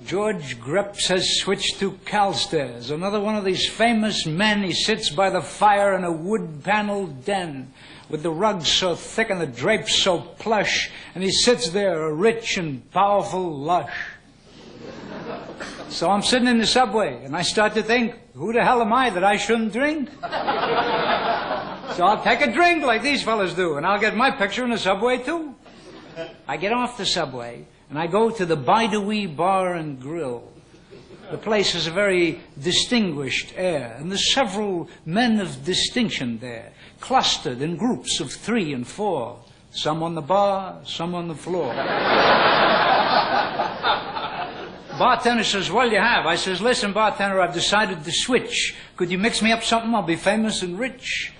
George Greps has switched to Calstairs, another one of these famous men. He sits by the fire in a wood-paneled den with the rugs so thick and the drapes so plush, and he sits there, a rich and powerful lush. So I'm sitting in the subway, and I start to think, who the hell am I that I shouldn't drink? So I'll take a drink like these fellas do, and I'll get my picture in the subway, too. I get off the subway, and I go to the Baidoui Bar and Grill. The place has a very distinguished air, and there's several men of distinction there, clustered in groups of 3 and 4, some on the bar, some on the floor. Bartender says, "What'll you have?" I says, "Listen, bartender, I've decided to switch. Could you mix me up something? I'll be famous and rich."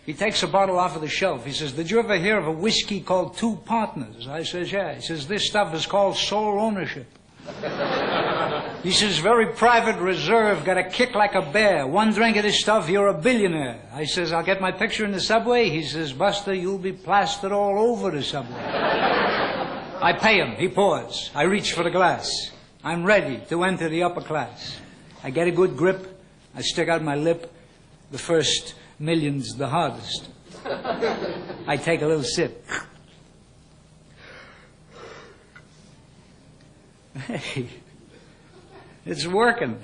He takes a bottle off of the shelf. He says, "Did you ever hear of a whiskey called Two Partners?" I says, "Yeah." He says, "This stuff is called sole ownership." He says, "Very private reserve, got a kick like a bear. 1 drink of this stuff, you're a billionaire." I says, "I'll get my picture in the subway." He says, "Buster, you'll be plastered all over the subway." I pay him. He pours. I reach for the glass. I'm ready to enter the upper class. I get a good grip. I stick out my lip. The first million's the hardest. I take a little sip. Hey, it's working.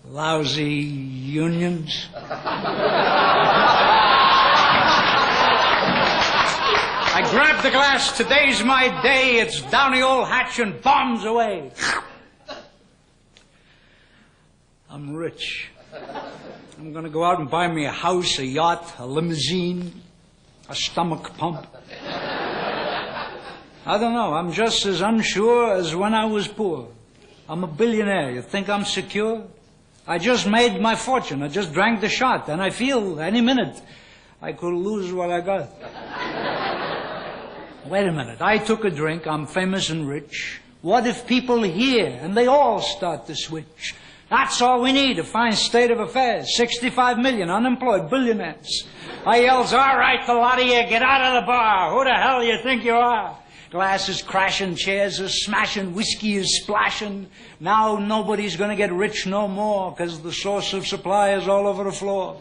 Lousy unions. I grab the glass. Today's my day. It's down the old hatch and bombs away. I'm rich. I'm going to go out and buy me a house, a yacht, a limousine, a stomach pump. I don't know. I'm just as unsure as when I was poor. I'm a billionaire. You think I'm secure? I just made my fortune. I just drank the shot, and I feel any minute I could lose what I got. Wait a minute. I took a drink. I'm famous and rich. What if people hear and they all start to switch? That's all we need, a fine state of affairs. 65 million unemployed billionaires. I yells, "All right, the lot of you, get out of the bar. Who the hell you think you are?" Glasses crashing, chairs are smashing, whiskey is splashing. Now nobody's going to get rich no more because the source of supply is all over the floor.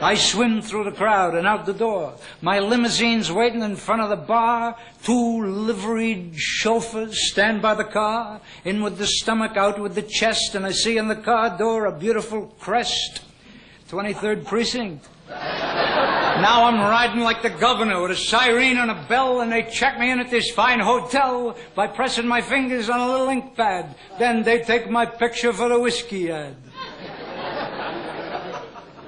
I swim through the crowd and out the door. My limousine's waiting in front of the bar. 2 liveried chauffeurs stand by the car. In with the stomach, out with the chest. And I see in the car door a beautiful crest. 23rd Precinct. Now I'm riding like the governor with a siren and a bell, and they check me in at this fine hotel by pressing my fingers on a little ink pad. Then they take my picture for the whiskey ad.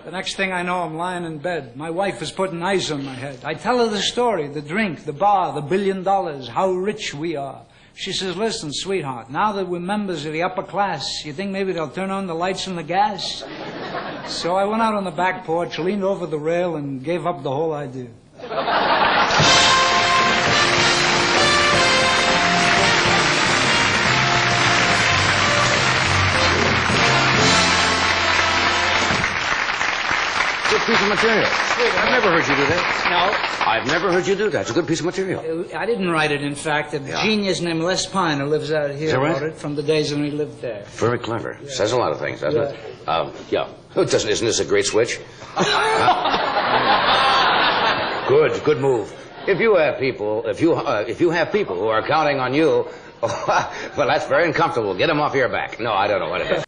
The next thing I know, I'm lying in bed. My wife is putting ice on my head. I tell her the story, the drink, the bar, the $1 billion, how rich we are. She says, "Listen, sweetheart, now that we're members of the upper class, you think maybe they'll turn on the lights and the gas?" So I went out on the back porch, leaned over the rail, and gave up the whole idea. Good piece of material. I've never heard you do that. No. I've never heard you do that. It's a good piece of material. I didn't write it, in fact. A genius named Les Pine, who lives out here, right? wrote it from the days when he lived there. Very clever. Yeah. Says a lot of things, doesn't it? Yeah. Isn't this a great switch? Good move. If you have people who are counting on you, well, that's very uncomfortable. Get them off your back. No, I don't know what it is.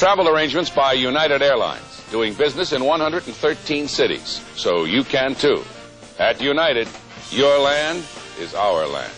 Travel arrangements by United Airlines, doing business in 113 cities. So you can too. At United, your land is our land.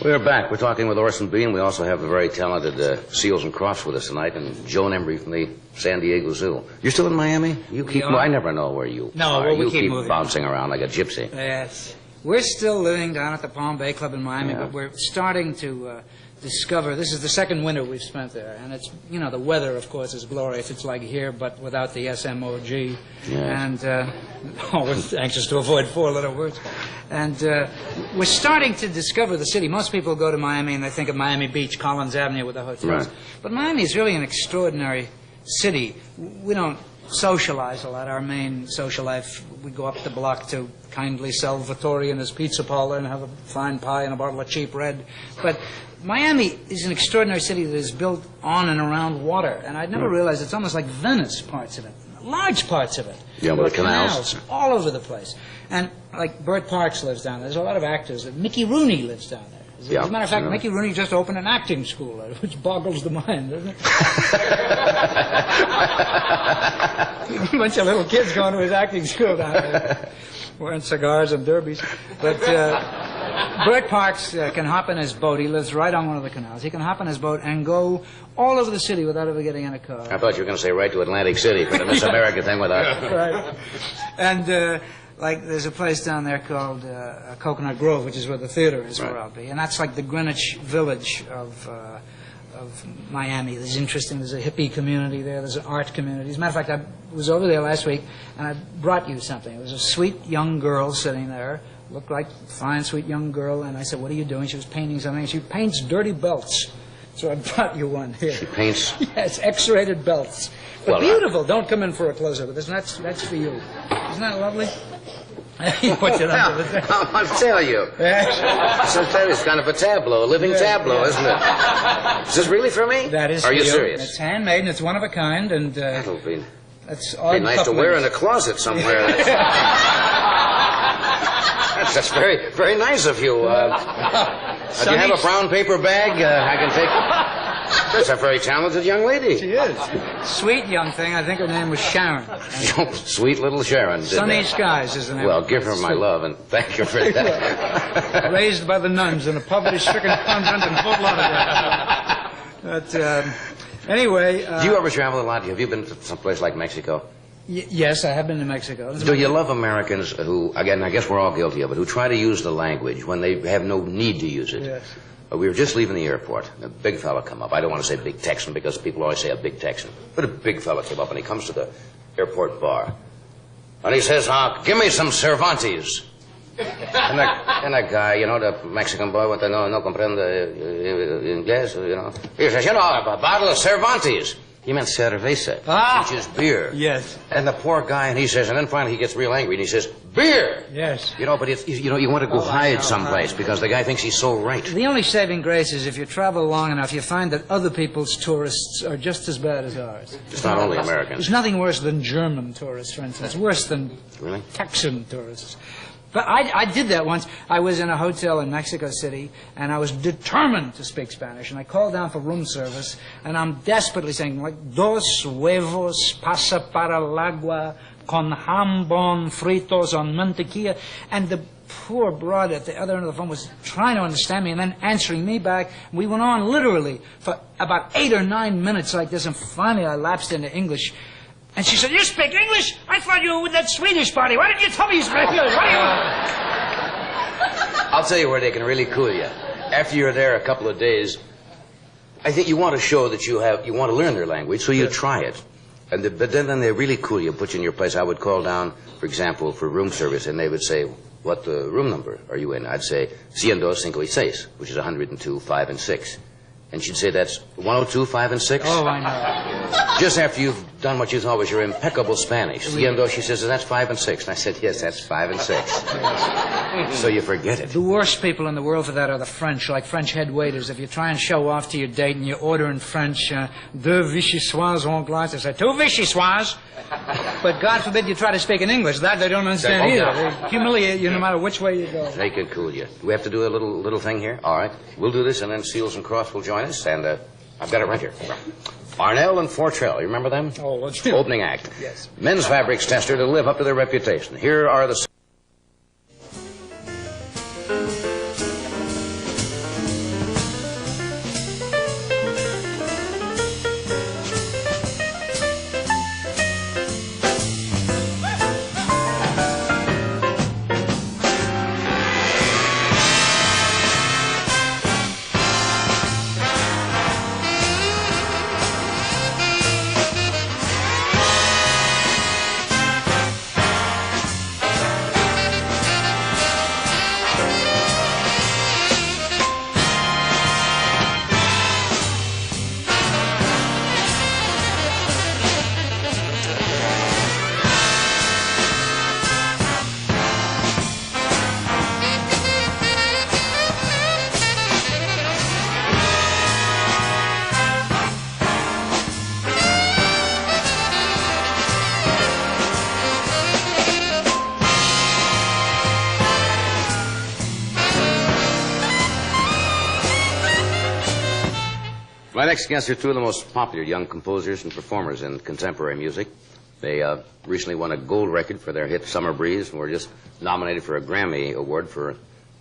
We're back. We're talking with Orson Bean. We also have the very talented Seals and Crofts with us tonight, and Joan Embry from the San Diego Zoo. You're still in Miami? You keep. Well, I never know where you No, are. well, we you keep moving. Bouncing around like a gypsy. Yes. We're still living down at the Palm Bay Club in Miami, but we're starting to discover. This is the second winter we've spent there, and it's, you know, the weather, of course, is glorious. It's like here, but without the SMOG. Yes. And always anxious to avoid four-letter words. And we're starting to discover the city. Most people go to Miami and they think of Miami Beach, Collins Avenue with the hotels. Right. But Miami is really an extraordinary city. We don't socialize a lot. Our main social life, we go up the block to kindly Salvatore and his pizza parlor and have a fine pie and a bottle of cheap red. But Miami is an extraordinary city that is built on and around water. And I'd never realized it's almost like Venice, parts of it. Large parts of it. Yeah, with the canals. All over the place. And like Bert Parks lives down there. There's a lot of actors. Mickey Rooney lives down there. As a matter of fact, Mickey Rooney just opened an acting school, which boggles the mind, doesn't it? A bunch of little kids going to his acting school down there, wearing cigars and derbies. But Bert Parks can hop in his boat. He lives right on one of the canals. He can hop in his boat and go all over the city without ever getting in a car. I thought you were going to say right to Atlantic City for the Miss America thing with us. Right. And like there's a place down there called Coconut Grove, which is where the theater is, where I'll be. And that's like the Greenwich Village of Miami. There's interesting. There's a hippie community there. There's an art community. As a matter of fact, I was over there last week, and I brought you something. It was a sweet young girl sitting there. Looked like a fine, sweet young girl. And I said, "What are you doing?" She was painting something. She paints dirty belts. So I brought you one here. She paints? Yes, X-rated belts. But well, beautiful. Don't come in for a close-up. That's for you. Isn't that lovely? Put it under the I'll tell you. Sometimes it's kind of a tableau, a living tableau, isn't it? Is this really for me? That is. Are you you. serious? It's handmade and it's one of a kind, and that'll be. That's all. Be nice to wear in a closet somewhere. That's very, very nice of you. Do you have a brown paper bag I can take? That's a very talented young lady. She is. Sweet young thing. I think her name was Sharon. Sweet little Sharon. Sunny Skies is the name. Well, give her my love and thank her for that. Raised by the nuns in a poverty-stricken convent in Fort Lauderdale. But anyway. Do you ever travel a lot? Have you been to someplace like Mexico? Yes, I have been to Mexico. Do you love Americans who, again, I guess we're all guilty of it, who try to use the language when they have no need to use it? Yes. We were just leaving the airport. A big fella come up. I don't want to say big Texan because people always say a big Texan. But a big fella came up and he comes to the airport bar. And he says, give me some Cervantes. And that guy, you know, the Mexican boy with the no comprende inglés, you know. He says, a bottle of Cervantes. He meant cerveza, which is beer. Yes. And the poor guy, and he says, and then finally he gets real angry, and he says, beer! Yes. You know, but it's, you know, you want to go hide someplace because the guy thinks he's so right. The only saving grace is if you travel long enough, you find that other people's tourists are just as bad as ours. It's not only Americans. There's nothing worse than German tourists, for instance. Worse than Really? Texan tourists. But I did that once. I was in a hotel in Mexico City, and I was determined to speak Spanish. And I called down for room service, and I'm desperately saying, like, dos huevos pasa para el agua con jambon fritos on mantequilla. And the poor broad at the other end of the phone was trying to understand me and then answering me back. We went on literally for about 8 or 9 minutes like this, and finally I lapsed into English. And she said, you speak English? I thought you were with that Swedish party. Why didn't you tell me you speak English? What are you... I'll tell you where they can really cool you. After you're there a couple of days, I think you want to show that you want to learn their language, so you try it. But then they really cool you, put you in your place. I would call down, for example, for room service, and they would say, what room number are you in? I'd say, 102, which is 102, 5, and 6. And she'd say, that's 102, 5, and 6? Oh, I know. Just after you've done what you thought was your impeccable Spanish. Ciento, she says, that's 5 and 6. And I said, yes, that's 5 and 6. So you forget it. The worst people in the world for that are the French, like French head waiters. If you try and show off to your date and you order in French, deux vichyssoise en glace, they say, two vichyssoise. But God forbid you try to speak in English. That they don't understand either. They humiliate you no matter which way you go. They can cool you. Do we have to do a little thing here? All right. We'll do this, and then Seals and Cross will join us, and I've got it right here. Arnell and Fortrell, you remember them? Oh, let's do it. Opening act. Yes. Men's fabrics tester to live up to their reputation. Here are the... My next guests are two of the most popular young composers and performers in contemporary music. They recently won a gold record for their hit Summer Breeze and were just nominated for a Grammy Award for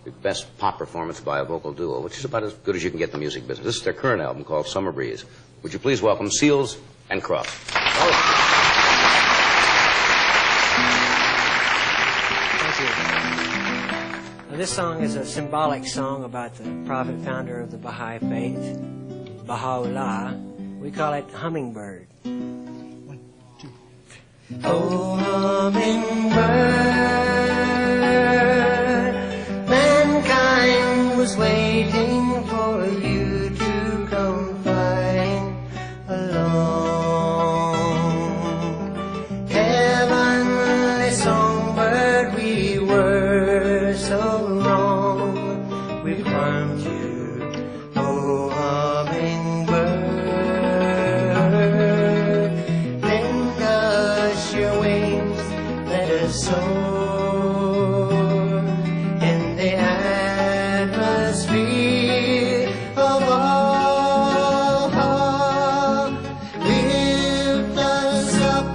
the best pop performance by a vocal duo, which is about as good as you can get in the music business. This is their current album called Summer Breeze. Would you please welcome Seals and Cross? Thank you. Now, this song is a symbolic song about the prophet founder of the Baha'i faith, Baha'u'llah. We call it Hummingbird. 1, 2, 3. Oh, hummingbird, mankind was waiting for you to come flying along. Heavenly songbird, we were so wrong. We harmed you. Oh, hummingbird, lend us your wings, let us soar in the atmosphere of awe. Lift us up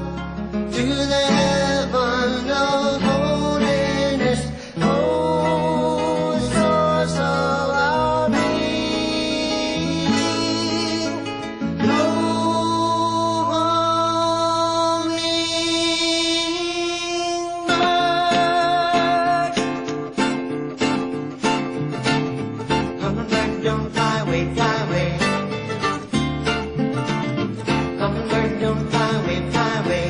to the heaven of holiness, oh, source of our being. Hummingbird, don't fly away, fly away. Hummingbird, don't fly away, fly away.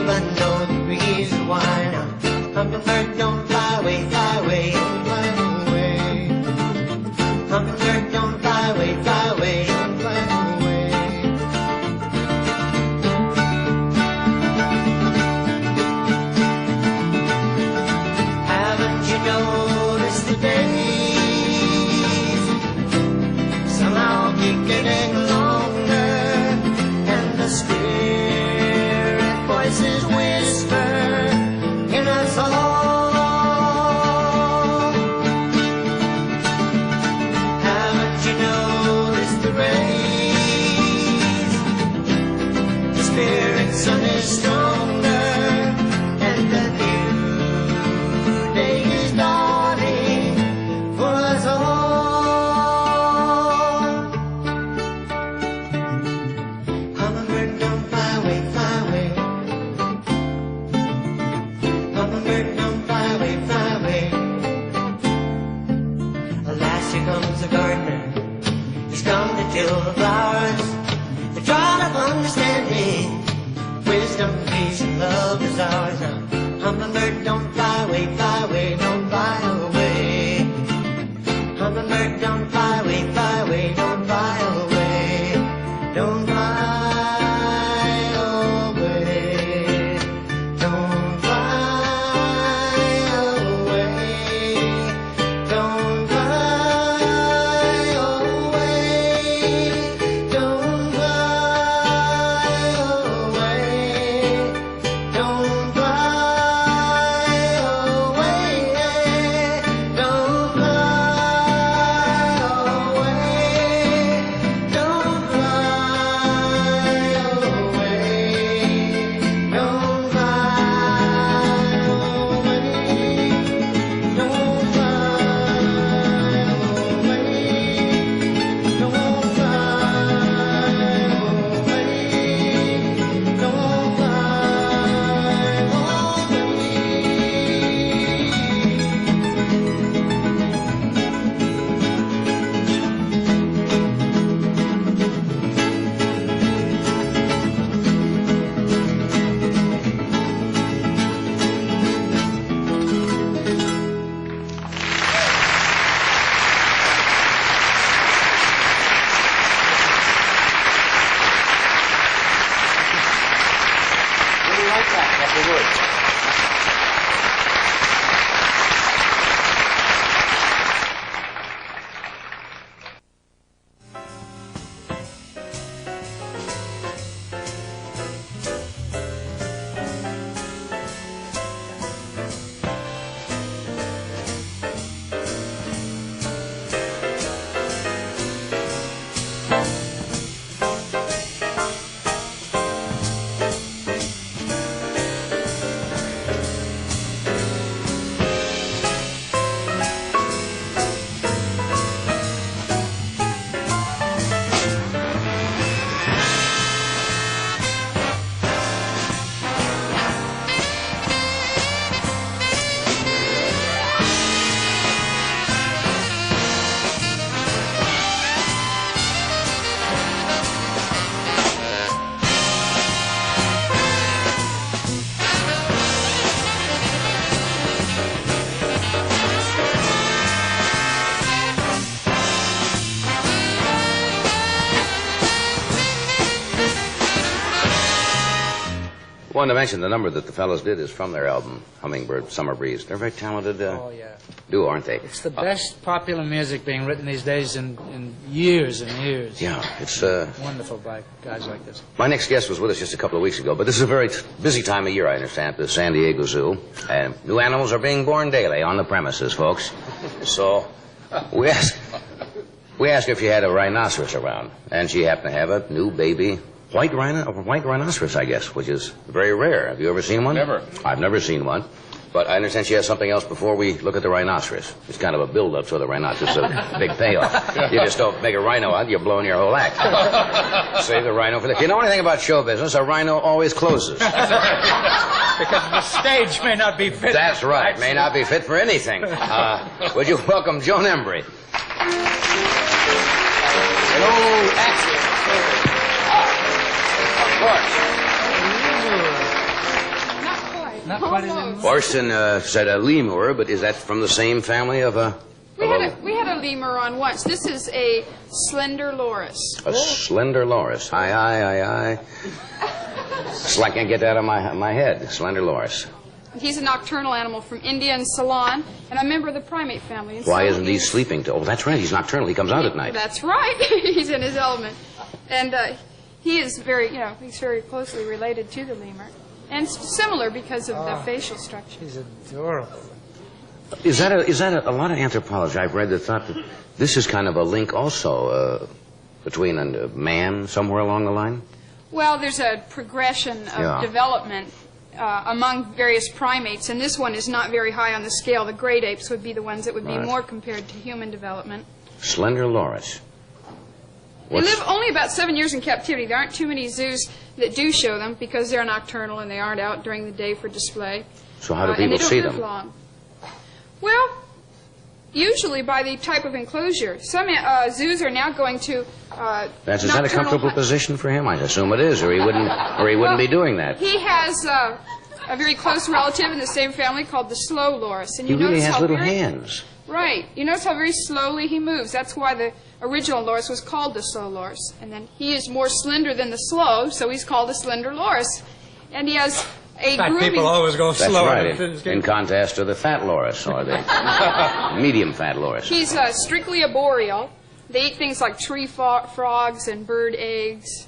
even know the reason why. Now, hummingbird, don't fly away, don't fly away. Hummingbird, don't fly away, don't fly away. Haven't you noticed the days somehow keep getting longer, and the spirit voices whisper in us all? Haven't you noticed the rays? The spirit sun is stronger, and the new day is dawning for us all. Hummingbird, don't fly away, fly away. Hummingbird, don't fly away, fly away. Alas, here comes the gardener. He's come to till the flowers. The drought of understanding, wisdom, peace, and love is ours. Now, hummingbird, don't fly away, don't fly away. Hummingbird, don't fly away, don't fly away. Don't fly away. Don't fly away. Don't fly away. Don't fly away. Don't fly away. Don't fly away. Don't fly away. Don't Wanted to mention the number that the fellows did is from their album, Hummingbird, Summer Breeze. They're very talented Oh, yeah. duo, aren't they? It's the best popular music being written these days in years and years. Yeah, it's Wonderful by guys like this. My next guest was with us just a couple of weeks ago, but this is a very busy time of year, I understand, at the San Diego Zoo. And new animals are being born daily on the premises, folks. So we asked if you had a rhinoceros around, and she happened to have a new baby white rhinoceros, I guess, which is very rare. Have you ever seen one? Never. I've never seen one. But I understand she has something else before we look at the rhinoceros. It's kind of a build-up, so the rhinoceros is a big payoff. You just don't make a rhino out, you're blowing your whole act. Save the rhino for the... If you know anything about show business, a rhino always closes. Because the stage may not be fit. That's right. May not be fit for anything. Would you welcome Joan Embry? Hello, action. Of course. Not quite a lemur? Orson said a lemur, but is that from the same family of a... We had a lemur on once. This is a slender loris. A slender loris. Aye. It's like I can't get that out of my head. Slender loris. He's a nocturnal animal from India and Ceylon, and a member of the primate family. Why isn't he sleeping? Oh, that's right. He's nocturnal. He comes out at night. That's right. He's in his element. And he is very, he's very closely related to the lemur. And similar because of the facial structure. He's adorable. Is that a lot of anthropology? I've read that thought that this is kind of a link also between a man somewhere along the line? Well, there's a progression of development among various primates, and this one is not very high on the scale. The great apes would be the ones that would be more compared to human development. Slender loris. They live only about 7 years in captivity. There aren't too many zoos that do show them because they're nocturnal and they aren't out during the day for display. So how do people see them? Long. Well, usually by the type of enclosure. Some zoos are now going to Is that a comfortable position for him? I assume it is, or he wouldn't be doing that. He has a very close relative in the same family called the slow loris, and He really has little hands. Right. You notice how very slowly he moves. That's why the original loris was called the slow loris, and then he is more slender than the slow, so he's called the slender loris, and he has. People always go slow. That's right, in contrast to the fat loris, or the medium fat loris. He's strictly arboreal. They eat things like tree frogs and bird eggs,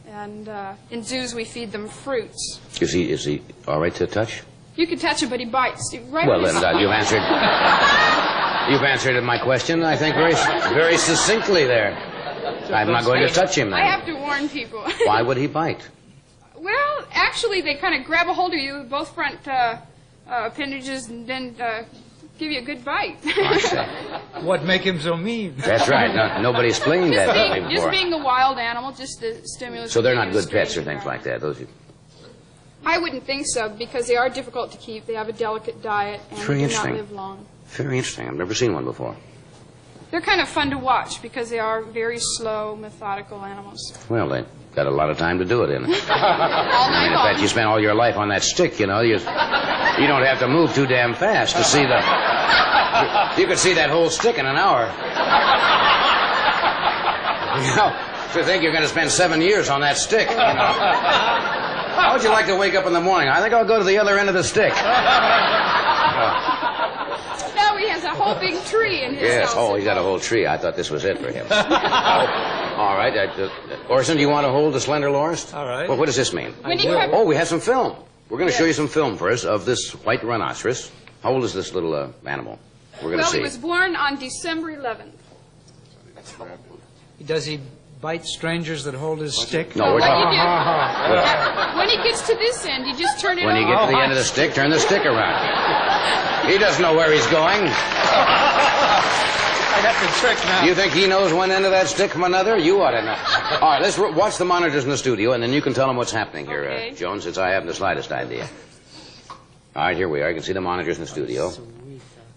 and in zoos we feed them fruits. Is he all right to touch? You can touch him, but he bites. Right. Well, then you've answered. You've answered my question, I think, very succinctly there. I'm not going to touch him then. I have to warn people. Why would he bite? Well, actually, they kind of grab a hold of you with both front appendages and then give you a good bite. What make him so mean? That's right. No, nobody explained that to me before. Just being a wild animal, just the stimulus. So they're not good pets or things like that, those. I wouldn't think so, because they are difficult to keep. They have a delicate diet and do not live long. Very interesting. I've never seen one before. They're kind of fun to watch because they are very slow, methodical animals. Well, they got a lot of time to do it in. All night In long. fact, you spend all your life on that stick, you know. You don't have to move too damn fast to see the... You could see that whole stick in an hour. You know, to think you're going to spend 7 years on that stick, you know. How would you like to wake up in the morning? I think I'll go to the other end of the stick. No, he has a whole big tree in his Yes, house. he's got a whole tree. I thought this was it for him. All right. Orson, do you want to hold the slender loris? All right. Well, what does this mean? Oh, we have some film. We're going to show you some film first of this white rhinoceros. How old is this little animal? We're going to see. He was born on December 11th. Does he bite strangers that hold his stick? No, we're talking... When he gets to this end, you just turn it When you get to the end of the stick, turn the stick around. He doesn't know where he's going. I got the trick now. You think he knows one end of that stick from another? You ought to know. All right, let's watch the monitors in the studio, and then you can tell them what's happening here, Okay. Joan, since I haven't the slightest idea. All right, here we are. You can see the monitors in the studio.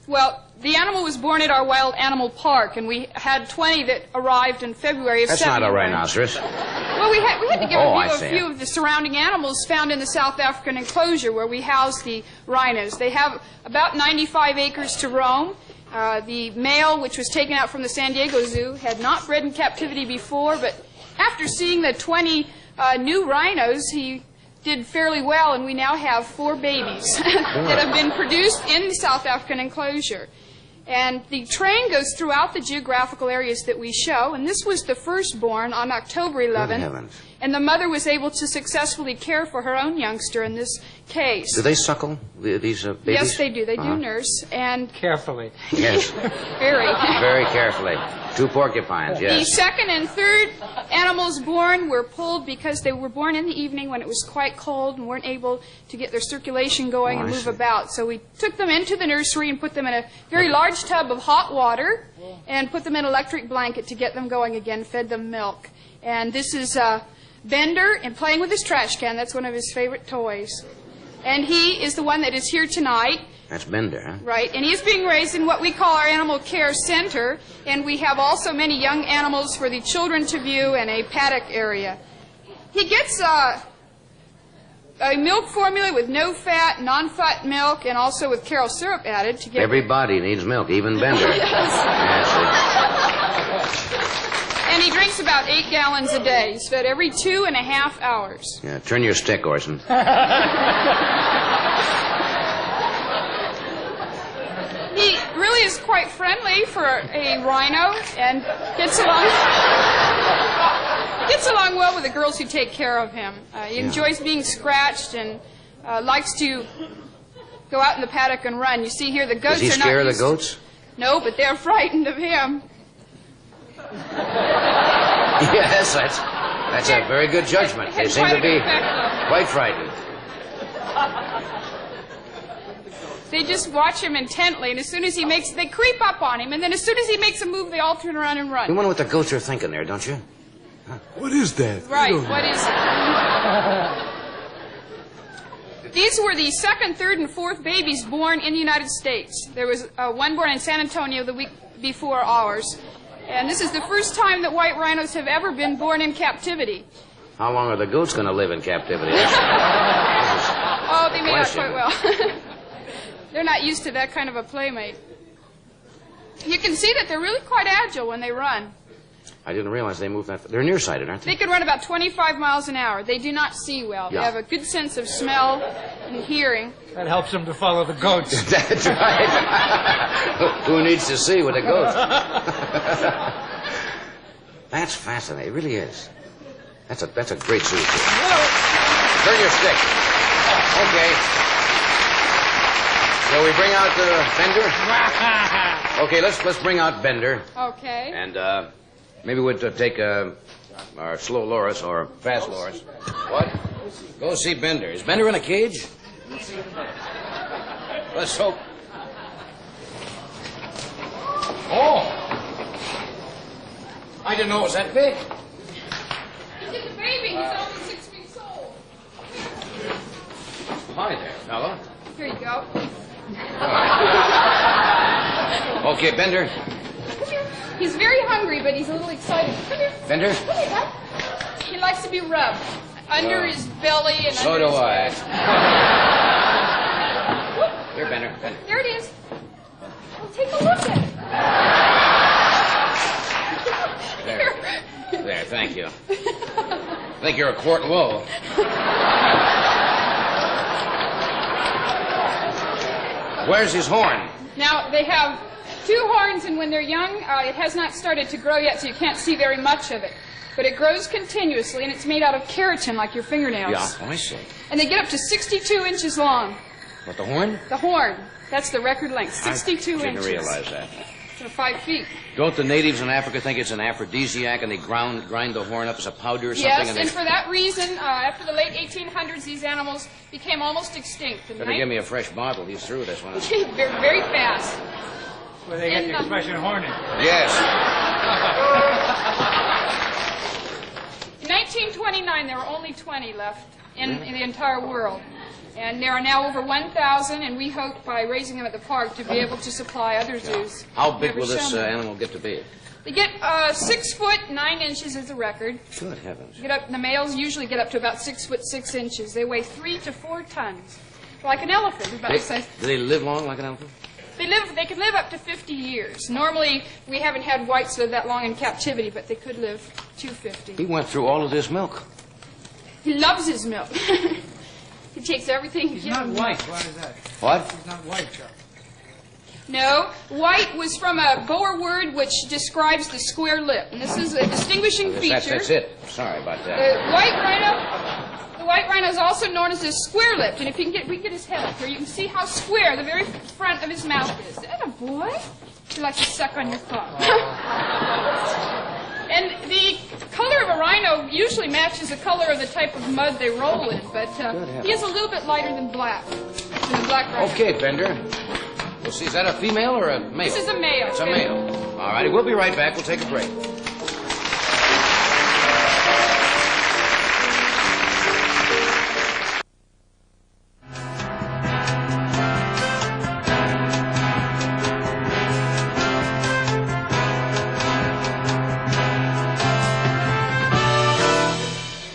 Well, the animal was born at our wild animal park, and we had 20 that arrived in February of That's not a 71. rhinoceros. Well, we had to give a few of the surrounding animals found in the South African enclosure where we house the rhinos. They have about 95 acres to roam. The male, which was taken out from the San Diego Zoo, had not bred in captivity before, but after seeing the 20 new rhinos, he did fairly well, and we now have 4 babies that have been produced in the South African enclosure. And the train goes throughout the geographical areas that we show, and this was the firstborn on October 11th. And the mother was able to successfully care for her own youngster in this case. Do they suckle, these babies? Yes, they do. They do nurse, and Carefully. Yes, very. very carefully. 2 porcupines, The yes. second and third animals born were pulled because they were born in the evening when it was quite cold and weren't able to get their circulation going and move about. So we took them into the nursery and put them in a very large tub of hot water and put them in an electric blanket to get them going again, fed them milk. And this is Bender and playing with his trash can. That's one of his favorite toys. And he is the one that is here tonight. That's Bender, huh? Right, and he is being raised in what we call our animal care center, and we have also many young animals for the children to view and a paddock area. He gets a milk formula with no fat, non-fat milk, and also with carob syrup added to get... Everybody needs milk, even Bender. And he drinks about 8 gallons a day. He's fed every 2.5 hours. Yeah, turn your stick, Orson. He really is quite friendly for a rhino and gets along well with the girls who take care of him. He enjoys being scratched and likes to go out in the paddock and run. You see here the goats are not... Does he scare the goats? No, but they're frightened of him. Yes, that's a very good judgment. They seem to be quite frightened. They just watch him intently, and as soon as he makes... They creep up on him, and then as soon as he makes a move, they all turn around and run. You wonder what the goats are thinking there, don't you? Huh? What is that? Right, what is it? These were the 2nd, 3rd, and 4th babies born in the United States. There was one born in San Antonio the week before ours. And this is the first time that white rhinos have ever been born in captivity. How long are the goats going to live in captivity? Oh, they may not quite well. They're not used to that kind of a playmate. You can see that they're really quite agile when they run. I didn't realize they moved that far. They're nearsighted, aren't they? They can run about 25 miles an hour. They do not see well. Yeah. They have a good sense of smell and hearing. That helps them to follow the goats. That's right. Who needs to see with a goat? That's fascinating. It really is. That's a great zoo. Turn your stick. Okay. So we bring out Bender? Okay, let's bring out Bender. Okay. And maybe we'd take our slow Loris or fast Loris. What? Go see Bender. Is Bender in a cage? Let's hope. Oh! I didn't know it was that big. He's just a baby. He's only 6 weeks old. Hi there, fella. Here you go. Okay, Bender. Come here. He's very hungry, but he's a little excited. Come here. Bender? Come here, bud. He likes to be rubbed under his belly and so under do his I. head. Here, Bender. There it is. Well, take a look at it. There, thank you. I think you're a quart low. Where's his horn? Now, they have 2 horns, and when they're young, it has not started to grow yet, so you can't see very much of it. But it grows continuously, and it's made out of keratin, like your fingernails. Yeah, I see. And they get up to 62 inches long. What, the horn? The horn. That's the record length, 62 inches. I didn't realize that. So 5 feet. Don't the natives in Africa think it's an aphrodisiac and they grind the horn up as a powder or something? Yes, and for that reason, after the late 1800s, these animals became almost extinct. Better give me a fresh bottle. He's through this one. They're very fast. Where they get the expression horny. Yes. In 1929, there were only 20 left in the entire world. And there are now over 1,000, and we hope by raising them at the park to be able to supply other zoos. How big will this animal get to be? They get 6 foot 9 inches is the record. Good heavens. The males usually get up to about 6 foot 6 inches. They weigh 3 to 4 tons, like an elephant. About the size. Do they live long like an elephant? They can live up to 50 years. Normally, we haven't had whites live that long in captivity, but they could live to 50. He went through all of this milk. He loves his milk. He takes everything. He's not white. Why is that? What? He's not white, Chuck. No, white was from a Boer word which describes the square lip, and this is a distinguishing feature. That's it. Sorry about that. The white rhino is also known as a square-lipped, and if we can get his head up here, you can see how square the very front of his mouth is. Is that a boy? He likes to suck on your thumb. And the color of a rhino usually matches the color of the type of mud they roll in, but he is a little bit lighter than black. Than a black rhino. Okay, Bender. We'll see, is that a female or a male? This is a male. It's a male. All righty, we'll be right back. We'll take a break.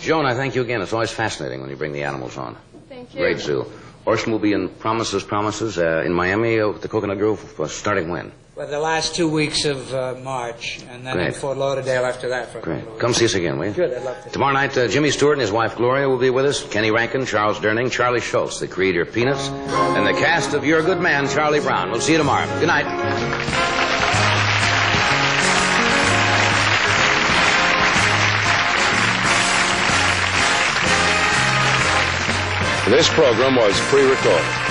Joan, I thank you again. It's always fascinating when you bring the animals on. Thank you. Great zoo. Orson will be in Promises in Miami at the Coconut Grove starting when? Well, the last 2 weeks of March, and then in Great. Fort Lauderdale after that. For Great. Come see us again, will you? Good, I'd love to. Tomorrow night, Jimmy Stewart and his wife Gloria will be with us. Kenny Rankin, Charles Durning, Charlie Schultz, the creator of Peanuts, and the cast of You're a Good Man, Charlie Brown. We'll see you tomorrow. Good night. This program was pre-recorded.